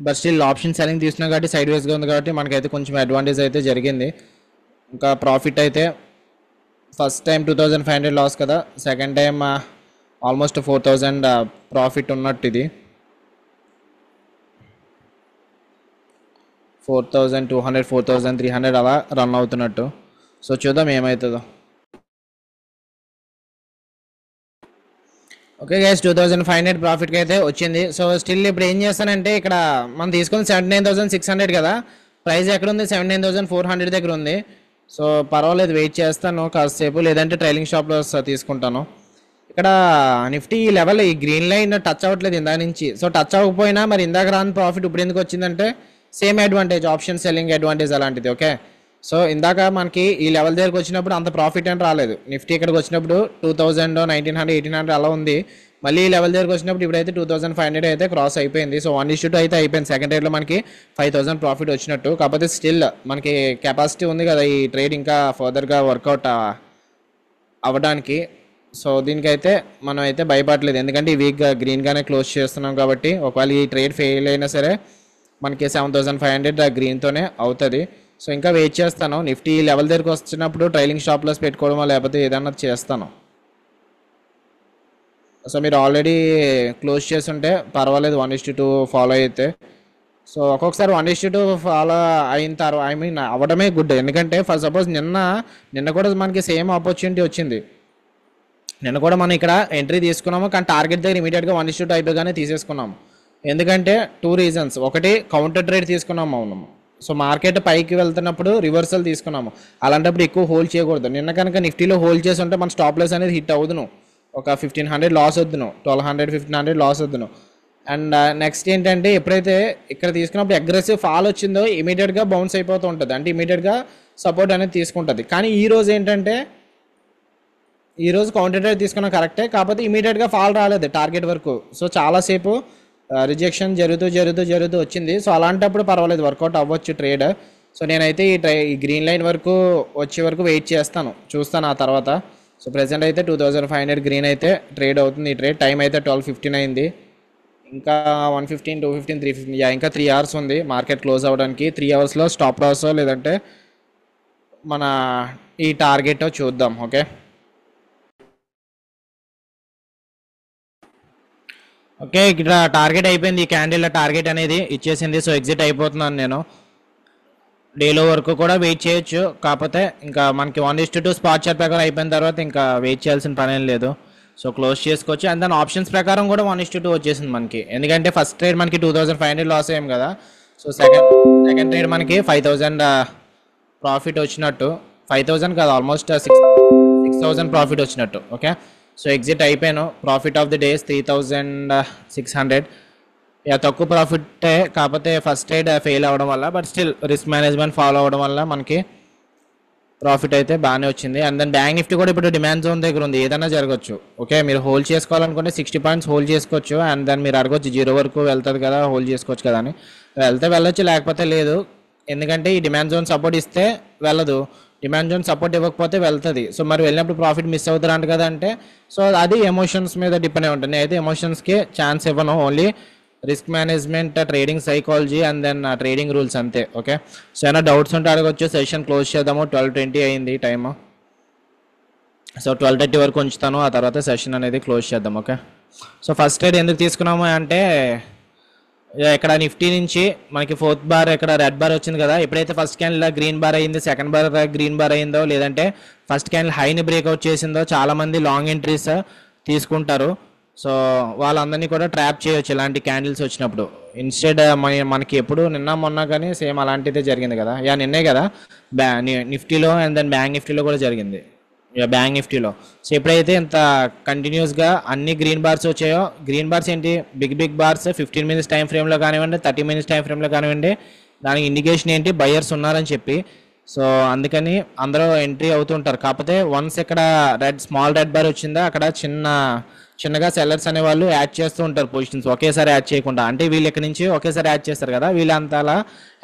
బట్ స్టిల్ ఆప్షన్ సెల్లింగ్ తీసుకున్నాం కాబట్టి సైడ్ వేస్గా ఉంది కాబట్టి మనకైతే కొంచెం అడ్వాంటేజ్ అయితే జరిగింది. ఇంకా ప్రాఫిట్ అయితే ఫస్ట్ టైం 2500 లాస్ కదా, సెకండ్ టైం ఆల్మోస్ట్ 4000 ప్రాఫిట్ ఉన్నట్టు. ఇది 4200 4300 అలా రన్ అవుతున్నట్టు. సో చూద్దాం ఏమవుతుందో. ఓకే గైస్, 2500 ప్రాఫిట్కి అయితే వచ్చింది. సో స్టిల్ ఇప్పుడు ఏం చేస్తానంటే ఇక్కడ మనం తీసుకుంది 79,600 కదా, ప్రైస్ ఎక్కడ ఉంది 79,400 దగ్గర ఉంది. సో పర్వాలేదు, వెయిట్ చేస్తాను కాసేపు, లేదంటే ట్రైలింగ్ షాప్లో తీసుకుంటాను. ఇక్కడ నిఫ్టీ ఈ లెవెల్, ఈ గ్రీన్ లైన్ టచ్ అవ్వట్లేదు ఇందాక నుంచి. సో టచ్ అవ్వకపోయినా మరి ఇందాక రాని ప్రాఫిట్ ఇప్పుడు ఎందుకు వచ్చిందంటే same advantage, option selling advantage అలాంటిది. ఓకే, సో ఇందాక మనకి ఈ లెవెల్ దగ్గరకు వచ్చినప్పుడు అంత ప్రాఫిట్ అని రాలేదు. నిఫ్టీ ఇక్కడికి వచ్చినప్పుడు 2000 1900 1800 అలా ఉంది. మళ్ళీ ఈ లెవెల్ దగ్గరకు వచ్చినప్పుడు ఇప్పుడైతే 2500 అయితే క్రాస్ అయిపోయింది. సో 1:2 అయితే అయిపోయింది. సెకండ్ ట్రేడ్లో మనకి 5000 ప్రాఫిట్ వచ్చినట్టు. కాకపోతే స్టిల్ మనకి కెపాసిటీ ఉంది కదా ఈ ట్రేడ్ ఇంకా ఫర్దర్గా వర్కౌట్ అవ్వడానికి. సో దీనికైతే మనం అయితే భయపడలేదు, ఎందుకంటే ఈ వీక్గా గ్రీన్గానే క్లోజ్ చేస్తున్నాం కాబట్టి ఒకవేళ ఈ ట్రేడ్ ఫెయిల్ అయినా సరే మనకి 7500 గ్రీన్తోనే అవుతుంది. సో ఇంకా వెయిట్ చేస్తాను. నిఫ్టీ లెవెల్ దగ్గరకు వచ్చినప్పుడు ట్రైలింగ్ స్టాప్ లాస్ పెట్టుకోవడమో లేకపోతే ఏదన్నా చేస్తాను. సో మీరు ఆల్రెడీ క్లోజ్ చేస్తుంటే పర్వాలేదు 1:2 ఫాలో అయితే. సో ఒక్కొక్కసారి 1:2 ఫాలో అయిన తర్వాత అవ్వడమే గుడ్, ఎందుకంటే ఫర్ సపోజ్ నిన్న కూడా మనకి సేమ్ ఆపర్చునిటీ వచ్చింది. నిన్న కూడా మనం ఇక్కడ ఎంట్రీ తీసుకున్నాము, కానీ టార్గెట్ దగ్గర ఇమీడియట్గా 1:2 అయిపోగానే తీసేసుకున్నాము. ఎందుకంటే 2 రీజన్స్. ఒకటి, కౌంటర్ ట్రేడ్ తీసుకున్నాము అవును. సో మార్కెట్ పైకి వెళ్తున్నప్పుడు రివర్సల్ తీసుకున్నాము, అలాంటప్పుడు ఎక్కువ హోల్డ్ చేయకూడదు. నిన్న కనుక నిఫ్టీలో హోల్డ్ చేసి ఉంటే మన స్టాప్ లాస్ అనేది హిట్ అవుదును, ఒక 1500 లాస్ వద్దును, 1200 1500 లాస్ వద్దును. అండ్ నెక్స్ట్ ఏంటంటే ఎప్పుడైతే ఇక్కడ తీసుకున్నప్పుడు అగ్రెసివ్ ఫాల్ వచ్చిందో ఇమీడియట్గా బౌన్స్ అయిపోతూ ఉంటుంది, అంటే ఇమీడియట్గా సపోర్ట్ అనేది తీసుకుంటుంది. కానీ ఈరోజు ఏంటంటే ఈరోజు కౌంటర్ ట్రేడ్ తీసుకున్న కరెక్టే, కాకపోతే ఇమీడియట్గా ఫాల్ రాలేదు టార్గెట్ వరకు. సో చాలాసేపు రిజెక్షన్ జరుగుతూ వచ్చింది. సో అలాంటప్పుడు పర్వాలేదు, వర్కౌట్ అవ్వచ్చు ట్రేడ్. సో నేనైతే ఈ గ్రీన్ లైన్ వరకు వచ్చే వరకు వెయిట్ చేస్తాను, చూస్తాను ఆ తర్వాత. సో ప్రెసెంట్ అయితే 2500 గ్రీన్ అయితే ట్రేడ్ అవుతుంది. ఈ ట్రేడ్ టైం అయితే 12:15 అయింది. ఇంకా 1:15 2:15 3:15 ఇంకా 3 అవర్స్ ఉంది మార్కెట్ క్లోజ్ అవ్వడానికి. 3 అవర్స్లో స్టాప్ లాస్ లేదంటే మన ఈ టార్గెట్ చూద్దాం. ఓకే ఇక్కడ టార్గెట్ అయిపోయింది, ఈ క్యాండిల్ టార్గెట్ అనేది ఇచ్చేసింది. సో ఎగ్జిట్ అయిపోతున్నాను నేను. డేలో వరకు కూడా వెయిట్ చేయొచ్చు, కాకపోతే ఇంకా మనకి 1:2 స్పాట్ చార్ట్ ప్రకారం అయిపోయిన తర్వాత ఇంకా వెయిట్ చేయాల్సిన పని ఏం లేదు. సో క్లోజ్ చేసుకోవచ్చు. అండ్ దాని ఆప్షన్స్ ప్రకారం కూడా 1:2 వచ్చేసింది మనకి, ఎందుకంటే ఫస్ట్ ట్రేడ్ మనకి 2500 లాస్ అయ్యాం కదా. సో సెకండ్ ట్రేడ్ మనకి 5000 ప్రాఫిట్ వచ్చినట్టు, 5000 కాదు ఆల్మోస్ట్ 6000 ప్రాఫిట్ వచ్చినట్టు. ఓకే, సో ఎగ్జిట్ అయిపోయాను. Profit of the days 3600. తక్కువ ప్రాఫిటే, కాకపోతే ఫస్ట్ ట్రేడ్ ఫెయిల్ అవ్వడం వల్ల, but still risk management follow అవ్వడం వల్ల మనకి ప్రాఫిట్ అయితే బాగానే వచ్చింది. అండ్ దెన్ బ్యాంక్ నిఫ్టీ కూడా ఇప్పుడు డిమాండ్ జోన్ దగ్గర ఉంది, ఏదైనా జరగచ్చు. ఓకే, మీరు హోల్డ్ చేసుకోవాలనుకుంటే 60 పాయింట్స్ హోల్డ్ చేసుకోవచ్చు. అండ్ దెన్ మీరు అడగొచ్చు 0 వరకు వెళ్తుంది కదా, హోల్డ్ చేసుకోవచ్చు కదా అని. వెళ్తే వెళ్ళొచ్చు, లేకపోతే లేదు. ఎందుకంటే ఈ డిమాండ్ జోన్ సపోర్ట్ ఇస్తే వెళ్ళదు, డిమాండ్ జోన్ సపోర్ట్ ఇవ్వకపోతే వెళ్తుంది. సో మరి వెళ్ళినప్పుడు ప్రాఫిట్ మిస్ అవుతారంట కదా అంటే, సో అది ఎమోషన్స్ మీద డిపెండ్ అయి ఉంటుంది. అయితే ఎమోషన్స్కి ఛాన్స్ ఇవ్వను, only risk management, trading psychology and then trading rules అంతే. ఓకే, సో ఏమైనా డౌట్స్ ఉంటే అడగొచ్చు. సెషన్ క్లోజ్ చేద్దాము, 12:20 అయింది టైము. సో 12:30 వరకు ఉంచుతాను, ఆ తర్వాత సెషన్ అనేది క్లోజ్ చేద్దాం. ఓకే, సో ఫస్ట్ ట్రేడ్ ఎందుకు తీసుకున్నాము అంటే ఇక్కడ నిఫ్టీ నుంచి మనకి 4th బార్ ఇక్కడ రెడ్ బార్ వచ్చింది కదా, ఎప్పుడైతే ఫస్ట్ క్యాండిల్ గ్రీన్ బార్ అయింది, సెకండ్ బార్ గ్రీన్ బార్ అయిందో, లేదంటే ఫస్ట్ క్యాండిల్ హైని బ్రేక్అవుట్ చేసిందో చాలామంది లాంగ్ ఎంట్రీస్ తీసుకుంటారు. సో వాళ్ళందరినీ కూడా ట్రాప్ చేయొచ్చు ఇలాంటి క్యాండిల్స్ వచ్చినప్పుడు. ఇన్స్టెడ్ మనకి ఎప్పుడు నిన్న మొన్న కానీ సేమ్ అలాంటిదే జరిగింది కదా. నిన్నే కదా నిఫ్టీలో అండ్ దెన్ బ్యాంక్ నిఫ్టీలో కూడా జరిగింది. బ్యాంక్ నిఫ్టీలో సో ఎప్పుడైతే ఇంత కంటిన్యూస్గా అన్ని గ్రీన్ బార్స్ వచ్చాయో, గ్రీన్ బార్స్ ఏంటి బిగ్ బార్స్ 15 మినిట్స్ టైం ఫ్రేమ్లో కానివ్వండి, 30 మినిట్స్ టైం ఫ్రేమ్లో కానివ్వండి, దానికి ఇండికేషన్ ఏంటి బయర్స్ ఉన్నారని చెప్పి. సో అందుకని అందరూ ఎంట్రీ అవుతుంటారు. కాకపోతే వన్స్ ఇక్కడ స్మాల్ రెడ్ బార్ వచ్చిందా, అక్కడ చిన్నగా సెల్లర్స్ అనే వాళ్ళు యాడ్ చేస్తూ ఉంటారు పొజిషన్స్, ఒకేసారి యాడ్ చేయకుండా. అంటే వీళ్ళు ఇక్కడ నుంచి ఒకేసారి యాడ్ చేస్తారు కదా, వీళ్ళు అంతా అలా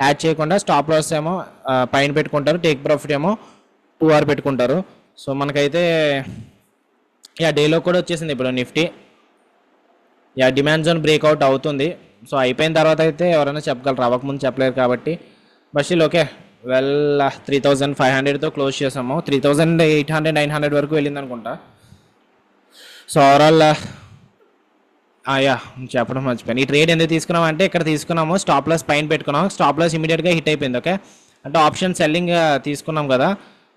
యాడ్ చేయకుండా స్టాప్ లాస్ ఏమో పైన పెట్టుకుంటారు, టేక్ ప్రాఫిట్ ఏమో 2 hour పెట్టుకుంటారు. సో మనకైతే డేలో కూడా వచ్చేసింది ఇప్పుడు నిఫ్టీ. డిమాండ్ జోన్ బ్రేక్అవుట్ అవుతుంది. సో అయిపోయిన తర్వాత అయితే ఎవరైనా చెప్పగలరు, అవ్వకముందు చెప్పలేరు కాబట్టి. బట్ స్టిల్ ఓకే, వెల్ 3500తో క్లోజ్ చేసాము. 3800 900 వరకు వెళ్ళింది అనుకుంటా. సో ఓవరాల్ యా చెప్పడం మర్చిపోయాను. ఈ ట్రేడ్ ఎందుకు తీసుకున్నాం అంటే ఇక్కడ తీసుకున్నాము, స్టాప్ లాస్ పైన పెట్టుకున్నాం, స్టాప్ లాస్ ఇమీడియట్గా హిట్ అయిపోయింది. ఓకే, అంటే ఆప్షన్ సెల్లింగ్ తీసుకున్నాం కదా,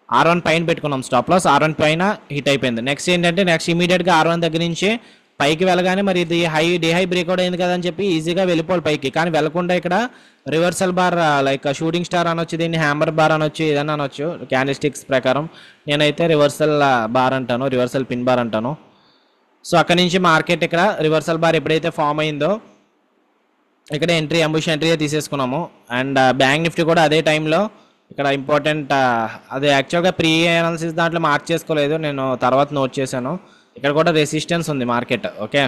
R1 పైన పెట్టుకున్నాం స్టాప్ లాస్, R1 పైన హిట్ అయిపోయింది. నెక్స్ట్ ఏంటంటే నెక్స్ట్ ఇమీడియట్గా R1 దగ్గర నుంచి పైకి వెళ్ళగానే మరి ఇది హై బ్రేక్అవుట్ అయింది కదా అని చెప్పి ఈజీగా వెళ్ళిపోవాలి పైకి, కానీ వెళ్ళకుండా ఇక్కడ reversal bar like shooting star అనొచ్చు, దీన్ని హ్యామర్ బార్ అనొచ్చు, ఏదైనా అనొచ్చు క్యాండిల్ స్టిక్స్ ప్రకారం. నేనైతే రివర్సల్ బార్ అంటాను, రివర్సల్ పిన్ బార్ అంటాను. సో అక్కడ నుంచి మార్కెట్ ఇక్కడ రివర్సల్ బార్ ఎప్పుడైతే ఫామ్ అయిందో ఇక్కడ అంబుష్ ఎంట్రీ తీసేసుకున్నాము. అండ్ బ్యాంక్ నిఫ్టీ కూడా అదే టైంలో ఇక్కడ ఇంపార్టెంట్, అదే యాక్చువల్గా ప్రీ అనాలిసిస్ దాంట్లో మార్క్ చేసుకోలేదు, నేను తర్వాత నోట్ చేశాను. ఇక్కడ కూడా రెసిస్టెన్స్ ఉంది మార్కెట్. ఓకే,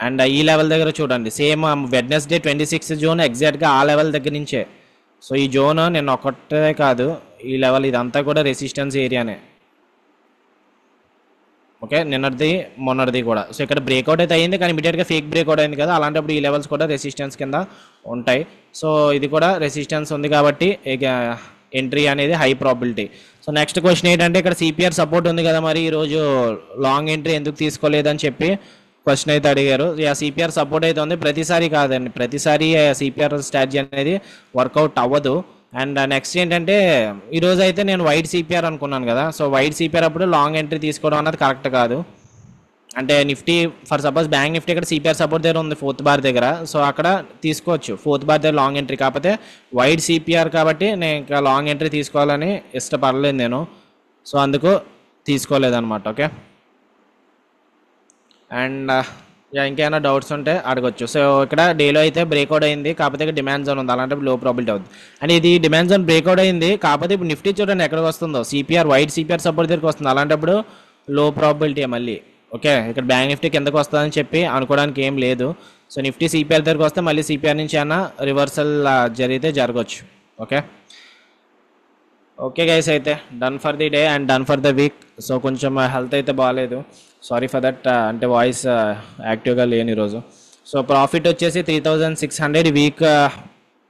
అండ్ ఈ లెవెల్ దగ్గర చూడండి, సేమ్ వెడ్నెస్డే 26 జోన్ ఎగ్జాక్ట్గా ఆ లెవెల్ దగ్గర నుంచే. సో ఈ జోన్ నేను ఒకటే కాదు, ఈ లెవెల్ ఇదంతా కూడా రెసిస్టెన్స్ ఏరియానే. ఓకే, నిన్నటిది మొన్నటిది కూడా. సో ఇక్కడ బ్రేక్అవుట్ అయితే అయింది, కానీ ఇమీడియట్గా ఫేక్ బ్రేక్అవుట్ అయింది కదా, అలాంటప్పుడు ఈ లెవెల్స్ కూడా రెసిస్టెన్స్ కింద ఉంటాయి. సో ఇది కూడా రెసిస్టెన్స్ ఉంది కాబట్టి ఇక ఎంట్రీ అనేది high probability. So next question ఏంటంటే ఇక్కడ సిపిఆర్ సపోర్ట్ ఉంది కదా, మరి ఈరోజు లాంగ్ ఎంట్రీ ఎందుకు తీసుకోలేదని చెప్పి క్వశ్చన్ అయితే అడిగారు. సిపిఆర్ సపోర్ట్ అయితే ఉంది, ప్రతిసారి కాదండి, ప్రతిసారి సిపిఆర్ స్ట్రాటజీ అనేది వర్కౌట్ అవ్వదు. అండ్ నెక్స్ట్ ఏంటంటే ఈరోజు అయితే నేను వైట్ సిపిఆర్ అనుకున్నాను కదా, సో వైట్ సిపిఆర్ అప్పుడు లాంగ్ ఎంట్రీ తీసుకోవడం అన్నది కరెక్ట్ కాదు. అంటే Nifty for suppose bank Nifty ఇక్కడ సిపిఆర్ సపోర్ట్ దగ్గర ఉంది 4th బార్ దగ్గర, సో అక్కడ తీసుకోవచ్చు 4th బార్ దగ్గర లాంగ్ ఎంట్రీ. కాకపోతే వైట్ సిపిఆర్ కాబట్టి నేను ఇంకా లాంగ్ ఎంట్రీ తీసుకోవాలని ఇష్టపడలేదు నేను, సో అందుకు తీసుకోలేదన్నమాట. ఓకే, అండ్ ఇంకేమైనా డౌట్స్ ఉంటే అడగొచ్చు. సో ఇక్కడ డేలో అయితే బ్రేక్అవుట్ అయింది, కాకపోతే ఇక్కడ డిమాండ్ జోన్ ఉంది, అలాంటి లో ప్రాబిలిటీ అవుతుంది. అండ్ ఇది డిమాండ్ జోన్ బ్రేక్అవుట్ అయింది, కాకపోతే ఇప్పుడు నిఫ్టీ చూడండి ఎక్కడికి వస్తుందో, సిపిఆర్ వైట్ సిపిఆర్ సపోర్ట్ దగ్గరికి వస్తుంది, అలాంటప్పుడు లో ప్రాబిలిటీ మళ్ళీ. ఓకే, ఇక్కడ బ్యాంక్ నిఫ్టీ కిందకు వస్తుందని చెప్పి అనుకోవడానికి ఏం లేదు. సో నిఫ్టీ సిపిఆర్ దగ్గరికి వస్తే మళ్ళీ సిపిఆర్ నుంచి అయినా రివర్సల్ జరిగితే జరగవచ్చు. ఓకే ఓకే గైస్, అయితే done for the day and done for the week. So కొంచెం హెల్త్ అయితే బాగాలేదు, సారీ ఫర్ దట్, అంటే వాయిస్ యాక్టివ్గా లేని ఈరోజు. సో ప్రాఫిట్ వచ్చేసి 3600, వీక్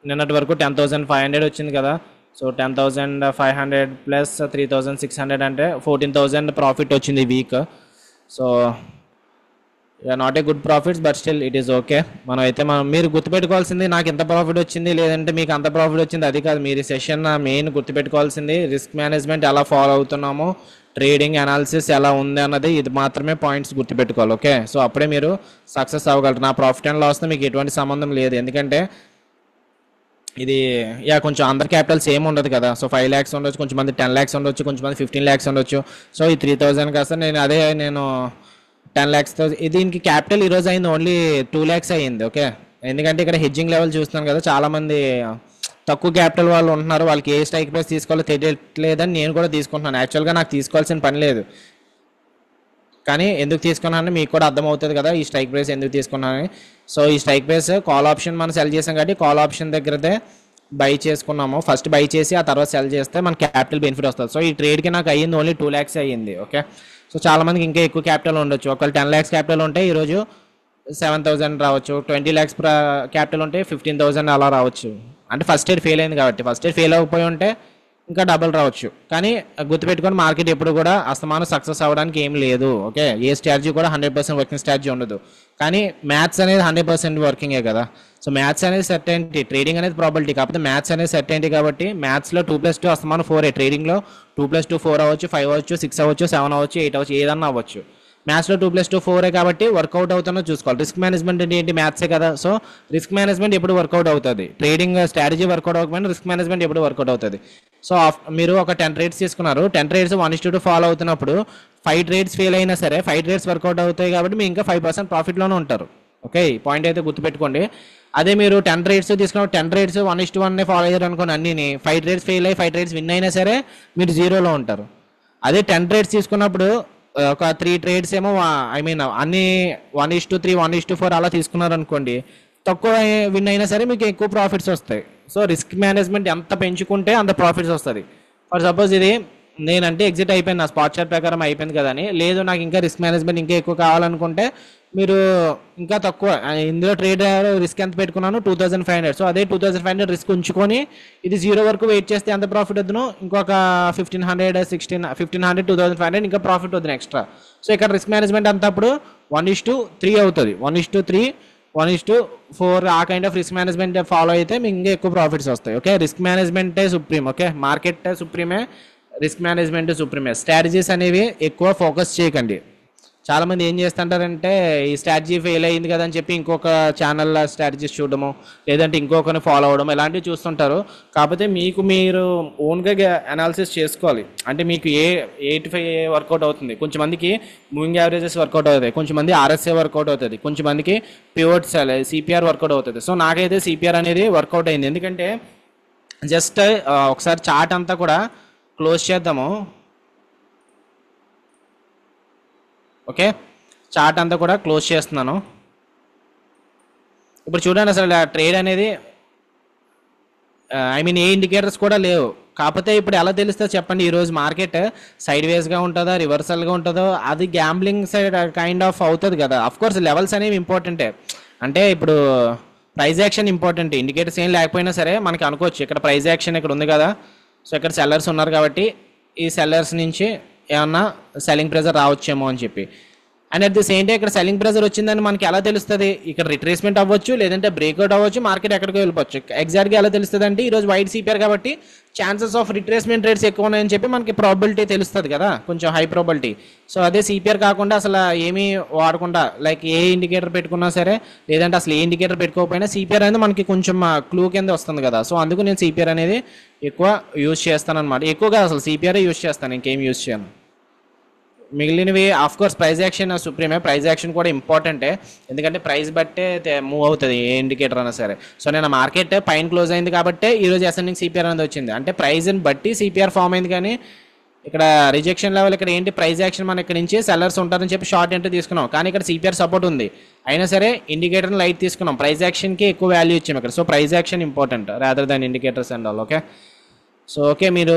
నిన్నటి వరకు 10500 వచ్చింది కదా. సో 10500 ప్లస్ 3600 అంటే 14000 ప్రాఫిట్ వచ్చింది week. So not a good profits, but still it is okay. మీరు గుర్తుపెట్టుకోవాల్సింది నాకు ఎంత ప్రాఫిట్ వచ్చింది లేదంటే మీకు అంత ప్రాఫిట్ వచ్చింది అది కాదు. మీరు ఈ సెషన్ మెయిన్ గుర్తుపెట్టుకోవాల్సింది రిస్క్ మేనేజ్మెంట్ ఎలా ఫాలో అవుతున్నామో, ట్రేడింగ్ అనాలిసిస్ ఎలా ఉంది అన్నది, ఇది మాత్రమే పాయింట్స్ గుర్తుపెట్టుకోవాలి. ఓకే, సో అప్పుడే మీరు సక్సెస్ అవ్వగలరు. నా ప్రాఫిట్ అండ్ లాస్తో మీకు ఎటువంటి సంబంధం లేదు, ఎందుకంటే ఇది కొంచెం అందరి క్యాపిటల్ సేమ్ ఉండదు కదా. సో 5 lakhs ఉండొచ్చు, కొంచెంమంది 10 lakhs ఉండొచ్చు, కొంచెంమంది 15 lakhs ఉండొచ్చు. సో ఈ 3000 కాస్త నేను 10 lakhsతో దీనికి క్యాపిటల్ ఈరోజు అయింది ఓన్లీ 2 lakhs అయ్యింది. ఓకే, ఎందుకంటే ఇక్కడ హెడ్జింగ్ లెవెల్ చూస్తున్నాను కదా, చాలామంది తక్కువ క్యాపిటల్ వాళ్ళు ఉంటున్నారు, వాళ్ళకి ఏ స్ట్రైక్ ప్రైస్ తీసుకోవాలో తెలియట్లేదని నేను కూడా తీసుకుంటున్నాను. యాక్చువల్గా నాకు తీసుకోవాల్సిన పని లేదు, కానీ ఎందుకు తీసుకున్నానని మీకు కూడా అర్థమవుతుంది కదా ఈ స్ట్రైక్ ప్రైస్ ఎందుకు తీసుకున్నానని. సో ఈ స్ట్రైక్ ప్రైస్ కాల్ ఆప్షన్ మనం సెల్ చేసాం కాబట్టి కాల్ ఆప్షన్ దగ్గరదే బై చేసుకున్నాము. ఫస్ట్ బై చేసి ఆ తర్వాత సెల్ చేస్తే మన క్యాపిటల్ బెనిఫిట్ వస్తుంది. సో ఈ ట్రేడ్కి నాకు అయ్యింది ఓన్లీ 2 lakhs అయ్యింది. ఓకే, సో చాలామందికి ఇంకా ఎక్కువ క్యాపిటల్ ఉండొచ్చు. ఒకవేళ 10 lakhs క్యాపిటల్ ఉంటే ఈరోజు 7000 రావచ్చు, 20 lakhs క్యాపిటల్ ఉంటే 15,000 అలా రావచ్చు. అంటే ఫస్ట్ ఇయర్ ఫెయిల్ అయింది కాబట్టి, ఫస్ట్ ఇయర్ ఫెయిల్ అవ్వకపోయి ఉంటే ఇంకా డబుల్ రావచ్చు. కానీ గుర్తుపెట్టుకొని మార్కెట్ ఎప్పుడు కూడా అస్తమానం సక్సెస్ అవ్వడానికి ఏం లేదు. ఓకే, ఏ స్ట్రాటజీ కూడా 100% వర్కింగ్ స్ట్రాటజీ ఉండదు, కానీ మ్యాథ్స్ అనేది 100% వర్కింగే కదా. సో మ్యాథ్స్ అనేది సర్టెనిటీ, ట్రేడింగ్ అనేది ప్రాబిలిటీ, కాకపోతే మ్యాథ్స్ అనేది సర్టెనిటీ కాబట్టి మ్యాథ్స్లో 2+2 అస్తమానం 4, ట్రేడింగ్లో 2+2 4 అవ్వచ్చు, 5 అవ్వచ్చు, 6 అవ్వచ్చు, 7 అవ్వచ్చు, 8 అవ్వచ్చు, ఏదన్నా అవ్వచ్చు. మ్యాథ్స్లో 2+2 4 కాబట్టి వర్కౌట్ అవుతుందో చూసుకోవాలి. రిస్క్ మేనేజ్మెంట్ అంటే ఏంటి, మ్యాథ్సే కదా. సో రిస్క్ మేనేజ్మెంట్ ఎప్పుడు వర్కౌట్ అవుతుంది, ట్రేడింగ్ స్ట్రాటజీ వర్కౌట్ అవ్వకపోయినా రిస్క్ మేనేజ్మెంట్ ఎప్పుడు వర్కౌట్ అవుతుంది. సో మీరు ఒక 10 trades తీసుకున్నారు, 10 trades 1:2 ఫాలో అవుతున్నప్పుడు 5 trades ఫెయిల్ అయినా సరే 5 trades వర్కౌట్ అవుతాయి కాబట్టి మీరు ఇంకా 5% ప్రాఫిట్లోనే ఉంటారు. ఓకే, ఈ పాయింట్ అయితే గుర్తుపెట్టుకోండి. అదే మీరు 10 trades తీసుకున్నప్పుడు 10 trades 1:1 ఫాలో అయ్యారు అనుకోండి, అన్ని 5 trades ఫెయిల్ అయ్యి 5 trades విన్ అయినా సరే మీరు జీరోలో ఉంటారు. అదే 10 trades తీసుకున్నప్పుడు ఒక 3 trades ఏమో అన్ని 1:3 1:4 అలా తీసుకున్నారు అనుకోండి, తక్కువ విన్ అయినా సరే మీకు ఎక్కువ ప్రాఫిట్స్ వస్తాయి. సో రిస్క్ మేనేజ్మెంట్ ఎంత పెంచుకుంటే అంత ప్రాఫిట్స్ వస్తుంది. ఫర్ సపోజ్ ఇది నేనంటే ఎగ్జిట్ అయిపోయింది, నా స్పాట్ చార్ట్ ప్రకారం అయిపోయింది కదా అని, లేదు నాకు ఇంకా రిస్క్ మేనేజ్మెంట్ ఇంకా ఎక్కువ కావాలనుకుంటే మీరు ఇంకా తక్కువ ఇందులో ట్రేడ్ రిస్క్ ఎంత పెట్టుకున్నాను 2500. సో అదే 2500 రిస్క్ ఉంచుకొని ఇది జీరో వరకు వెయిట్ చేస్తే ఎంత ప్రాఫిట్ వద్దును, ఇంకొక 1500 2500 ఇంకా ప్రాఫిట్ వద్దును ఎక్స్ట్రా. సో ఇక్కడ రిస్క్ మేనేజ్మెంట్ అంతా అప్పుడు 1:3 అవుతుంది. 1:3 1:4 ఆ kind of risk management follow అయితే మీకు ఇంకా ఎక్కువ ప్రాఫిట్స్ వస్తాయి. ఓకే, రిస్క్ మేనేజ్మెంటే సుప్రీం. ఓకే, మార్కెట్ సుప్రీమే, రిస్క్ మేనేజ్మెంట్ సుప్రీమే. స్ట్రాటజీస్ అనేవి ఎక్కువ ఫోకస్ చేయకండి. చాలామంది ఏం చేస్తుంటారంటే ఈ స్ట్రాటజీ ఫెయిల్ అయింది కదా అని చెప్పి ఇంకొక ఛానల్లో స్ట్రాటజీస్ చూడడము, లేదంటే ఇంకొకరిని ఫాలో అవ్వడం, ఇలాంటివి చూస్తుంటారు. కాకపోతే మీకు మీరు ఓన్గా అనాలిసిస్ చేసుకోవాలి. అంటే మీకు 85 వర్కౌట్ అవుతుంది, కొంచెంమందికి మూవింగ్ యావరేజెస్ వర్కౌట్ అవుతాయి, కొంచెంమంది ఆర్ఎస్ఏ వర్కౌట్ అవుతుంది, కొంచెంమందికి పివోట్స్ సిపిఆర్ వర్కౌట్ అవుతుంది. సో నాకైతే సిపిఆర్ అనేది వర్కౌట్ అయింది. ఎందుకంటే జస్ట్ ఒకసారి చార్ట్ అంతా కూడా క్లోజ్ చేద్దాము. ఓకే, చార్ట్ అంతా కూడా క్లోజ్ చేస్తున్నాను. ఇప్పుడు చూడండి, అసలు ట్రేడ్ అనేది ఏ ఇండికేటర్స్ కూడా లేవు. కాకపోతే ఇప్పుడు ఎలా తెలుస్తుందో చెప్పండి, ఈరోజు మార్కెట్ సైడ్ వేస్గా ఉంటుందో రివర్సల్గా ఉంటుందో అది గ్యాంబ్లింగ్ సైడ్ కైండ్ ఆఫ్ అవుతుంది కదా. అఫ్కోర్స్ లెవెల్స్ అనేవి ఇంపార్టెంటే. అంటే ఇప్పుడు ప్రైస్ యాక్షన్ ఇంపార్టెంట్, ఇండికేటర్స్ ఏం లేకపోయినా సరే మనకి అనుకోవచ్చు ఇక్కడ ప్రైస్ యాక్షన్ ఇక్కడ ఉంది కదా. సో ఇక్కడ సెల్లర్స్ ఉన్నారు కాబట్టి ఈ సెల్లర్స్ నుంచి ఏమన్నా సెల్లింగ్ ప్రెజర్ రావచ్చేమో అని చెప్పి. And at the same time ఇక్కడ సెల్లింగ్ ప్రెజర్ వచ్చిందని మనకి ఎలా తెలుస్తుంది, ఇక్కడ రిట్రేస్మెంట్ అవ్వచ్చు, లేదంటే బ్రేక్అవుట్ అవ్వచ్చు, మార్కెట్ ఎక్కడికి వెళ్ళిపోవచ్చు. ఎగ్జాక్ట్గా ఎలా తెలుస్తుంది అంటే ఈరోజు వైట్ సిపిఆర్ కాబట్టి ఛాన్సెస్ ఆఫ్ రిట్రేస్మెంట్ రేట్స్ ఎక్కువ ఉన్నాయని చెప్పి మనకి ప్రాబిలిటీ తెలుస్తుంది కదా, కొంచెం హై ప్రాబిలిటీ. సో అదే సిపిఆర్ కాకుండా అసలు ఏమీ వాడకుండా లైక్ ఏ ఇండికేటర్ పెట్టుకున్నా సరే, లేదంటే అసలు ఏ ఇండికేటర్ పెట్టుకోకపోయినా సిపిఆర్ అనేది మనకి కొంచెం క్లూ కింద వస్తుంది కదా. సో అందుకు నేను సిపిఆర్ అనేది ఎక్కువ యూజ్ చేస్తాను అనమాట. ఎక్కువగా అసలు సిపిఆర్ యూజ్ చేస్తాను, ఇంకేం యూజ్ చేయను. మిగిలినవి ఆఫ్ కోర్స్ ప్రైస్ యాక్షన్ సుప్రీమే, ప్రైస్ యాక్షన్ కూడా ఇంపార్టెంటే. ఎందుకంటే ప్రైస్ బట్టే మూవ్ అవుతుంది ఏ ఇండికేటర్ అయినా సరే. సో నేను మార్కెట్ పైన క్లోజ్ అయింది కాబట్టి ఈరోజు అసెండింగ్ సిపిఆర్ అనేది వచ్చింది. అంటే ప్రైస్ని బట్టి సిపిఆర్ ఫామ్ అయింది. కానీ ఇక్కడ రిజెక్షన్ లెవెల్ ఇక్కడ ఏంటి, ప్రైస్ యాక్షన్ మనం ఇక్కడ నుంచి సెల్లర్స్ ఉంటారని చెప్పి షార్ట్ ఎంట్రీ తీసుకున్నాం, కానీ ఇక్కడ సిపిఆర్ సపోర్ట్ ఉంది అయినా సరే ఇండికేటర్ని లైట్ తీసుకున్నాం. ప్రైస్ యాక్షన్కి ఎక్కువ వాల్యూ ఇచ్చాము ఇక్కడ. So price action important rather than indicators and all. Okay, so okay, మీరు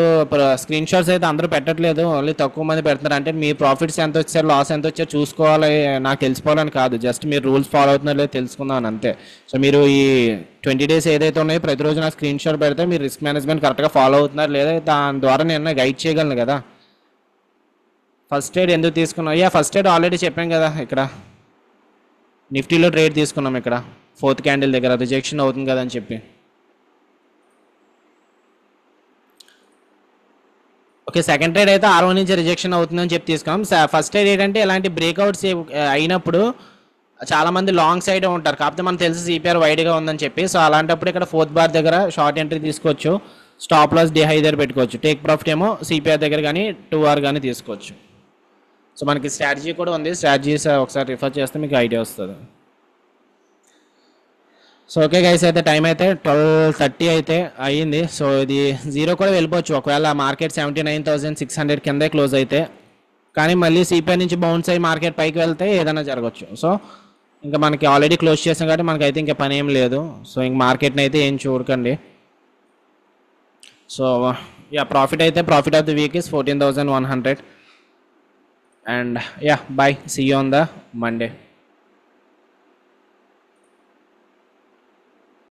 స్క్రీన్ షాట్స్ అయితే అందరూ పెట్టట్లేదు, ఓన్లీ తక్కువ మంది పెడుతున్నారు. అంటే మీ ప్రాఫిట్స్ ఎంత వచ్చారు, లాస్ ఎంత వచ్చారు చూసుకోవాలి, నాకు తెలిసిపోవాలని కాదు, జస్ట్ మీరు రూల్స్ ఫాలో అవుతున్నారో లేదో తెలుసుకుందామని అంతే. సో మీరు ఈ 20 days ఏదైతే ఉన్నాయో ప్రతిరోజు నాకు స్క్రీన్ షాట్ పెడితే మీరు రిస్క్ మేనేజ్మెంట్ కరెక్ట్గా ఫాలో అవుతున్నారు లేదా దాని ద్వారా నేను గైడ్ చేయగలను కదా. ఫస్ట్ ఎయిడ్ ఎందుకు తీసుకున్నాం, ఫస్ట్ ఎయిడ్ ఆల్రెడీ చెప్పాం కదా. ఇక్కడ నిఫ్టీలో ట్రేడ్ తీసుకున్నాం, ఇక్కడ 4th క్యాండిల్ దగ్గర రిజెక్షన్ అవుతుంది కదా అని చెప్పి. ఓకే, సెకండ్ ట్రేడ్ అయితే R1 నుంచి రిజెక్షన్ అవుతుందని చెప్పి తీసుకున్నాం. ఫస్ట్ ట్రేడ్ ఏంటంటే ఇలాంటి బ్రేక్అవుట్స్ అయినప్పుడు చాలామంది లాంగ్ సైడ్ ఉంటారు, కాకపోతే మనకు తెలిసి సిపిఆర్ వైడ్గా ఉందని చెప్పి. సో అలాంటప్పుడు ఇక్కడ 4th బార్ దగ్గర షార్ట్ ఎంట్రీ తీసుకోవచ్చు, స్టాప్ లాస్ డి హై దగ్గర పెట్టుకోవచ్చు, టేక్ ప్రాఫిట్ ఏమో సిపిఆర్ దగ్గర కానీ 2R కానీ తీసుకోవచ్చు. సో మనకి స్ట్రాటజీ కూడా ఉంది, స్ట్రాటజీస్ ఒకసారి రిఫర్ చేస్తే మీకు ఐడియా వస్తుంది. సో ఓకే గైస్, అయితే టైం అయితే 12:30 అయితే అయ్యింది. సో ఇది జీరో కూడా వెళ్ళిపోవచ్చు ఒకవేళ మార్కెట్ 79,600 కిందే క్లోజ్ అయితే. కానీ మళ్ళీ సిపిఐ నుంచి బౌన్స్ అయ్యి మార్కెట్ పైకి వెళ్తే ఏదైనా జరగవచ్చు. సో ఇంకా మనకి ఆల్రెడీ క్లోజ్ చేసాం కాబట్టి మనకి అయితే ఇంకా పని ఏం లేదు. సో ఇంక మార్కెట్ని అయితే ఏం చూడకండి. సో ప్రాఫిట్ అయితే profit of the week is 14,100 and bye, see you on the Monday.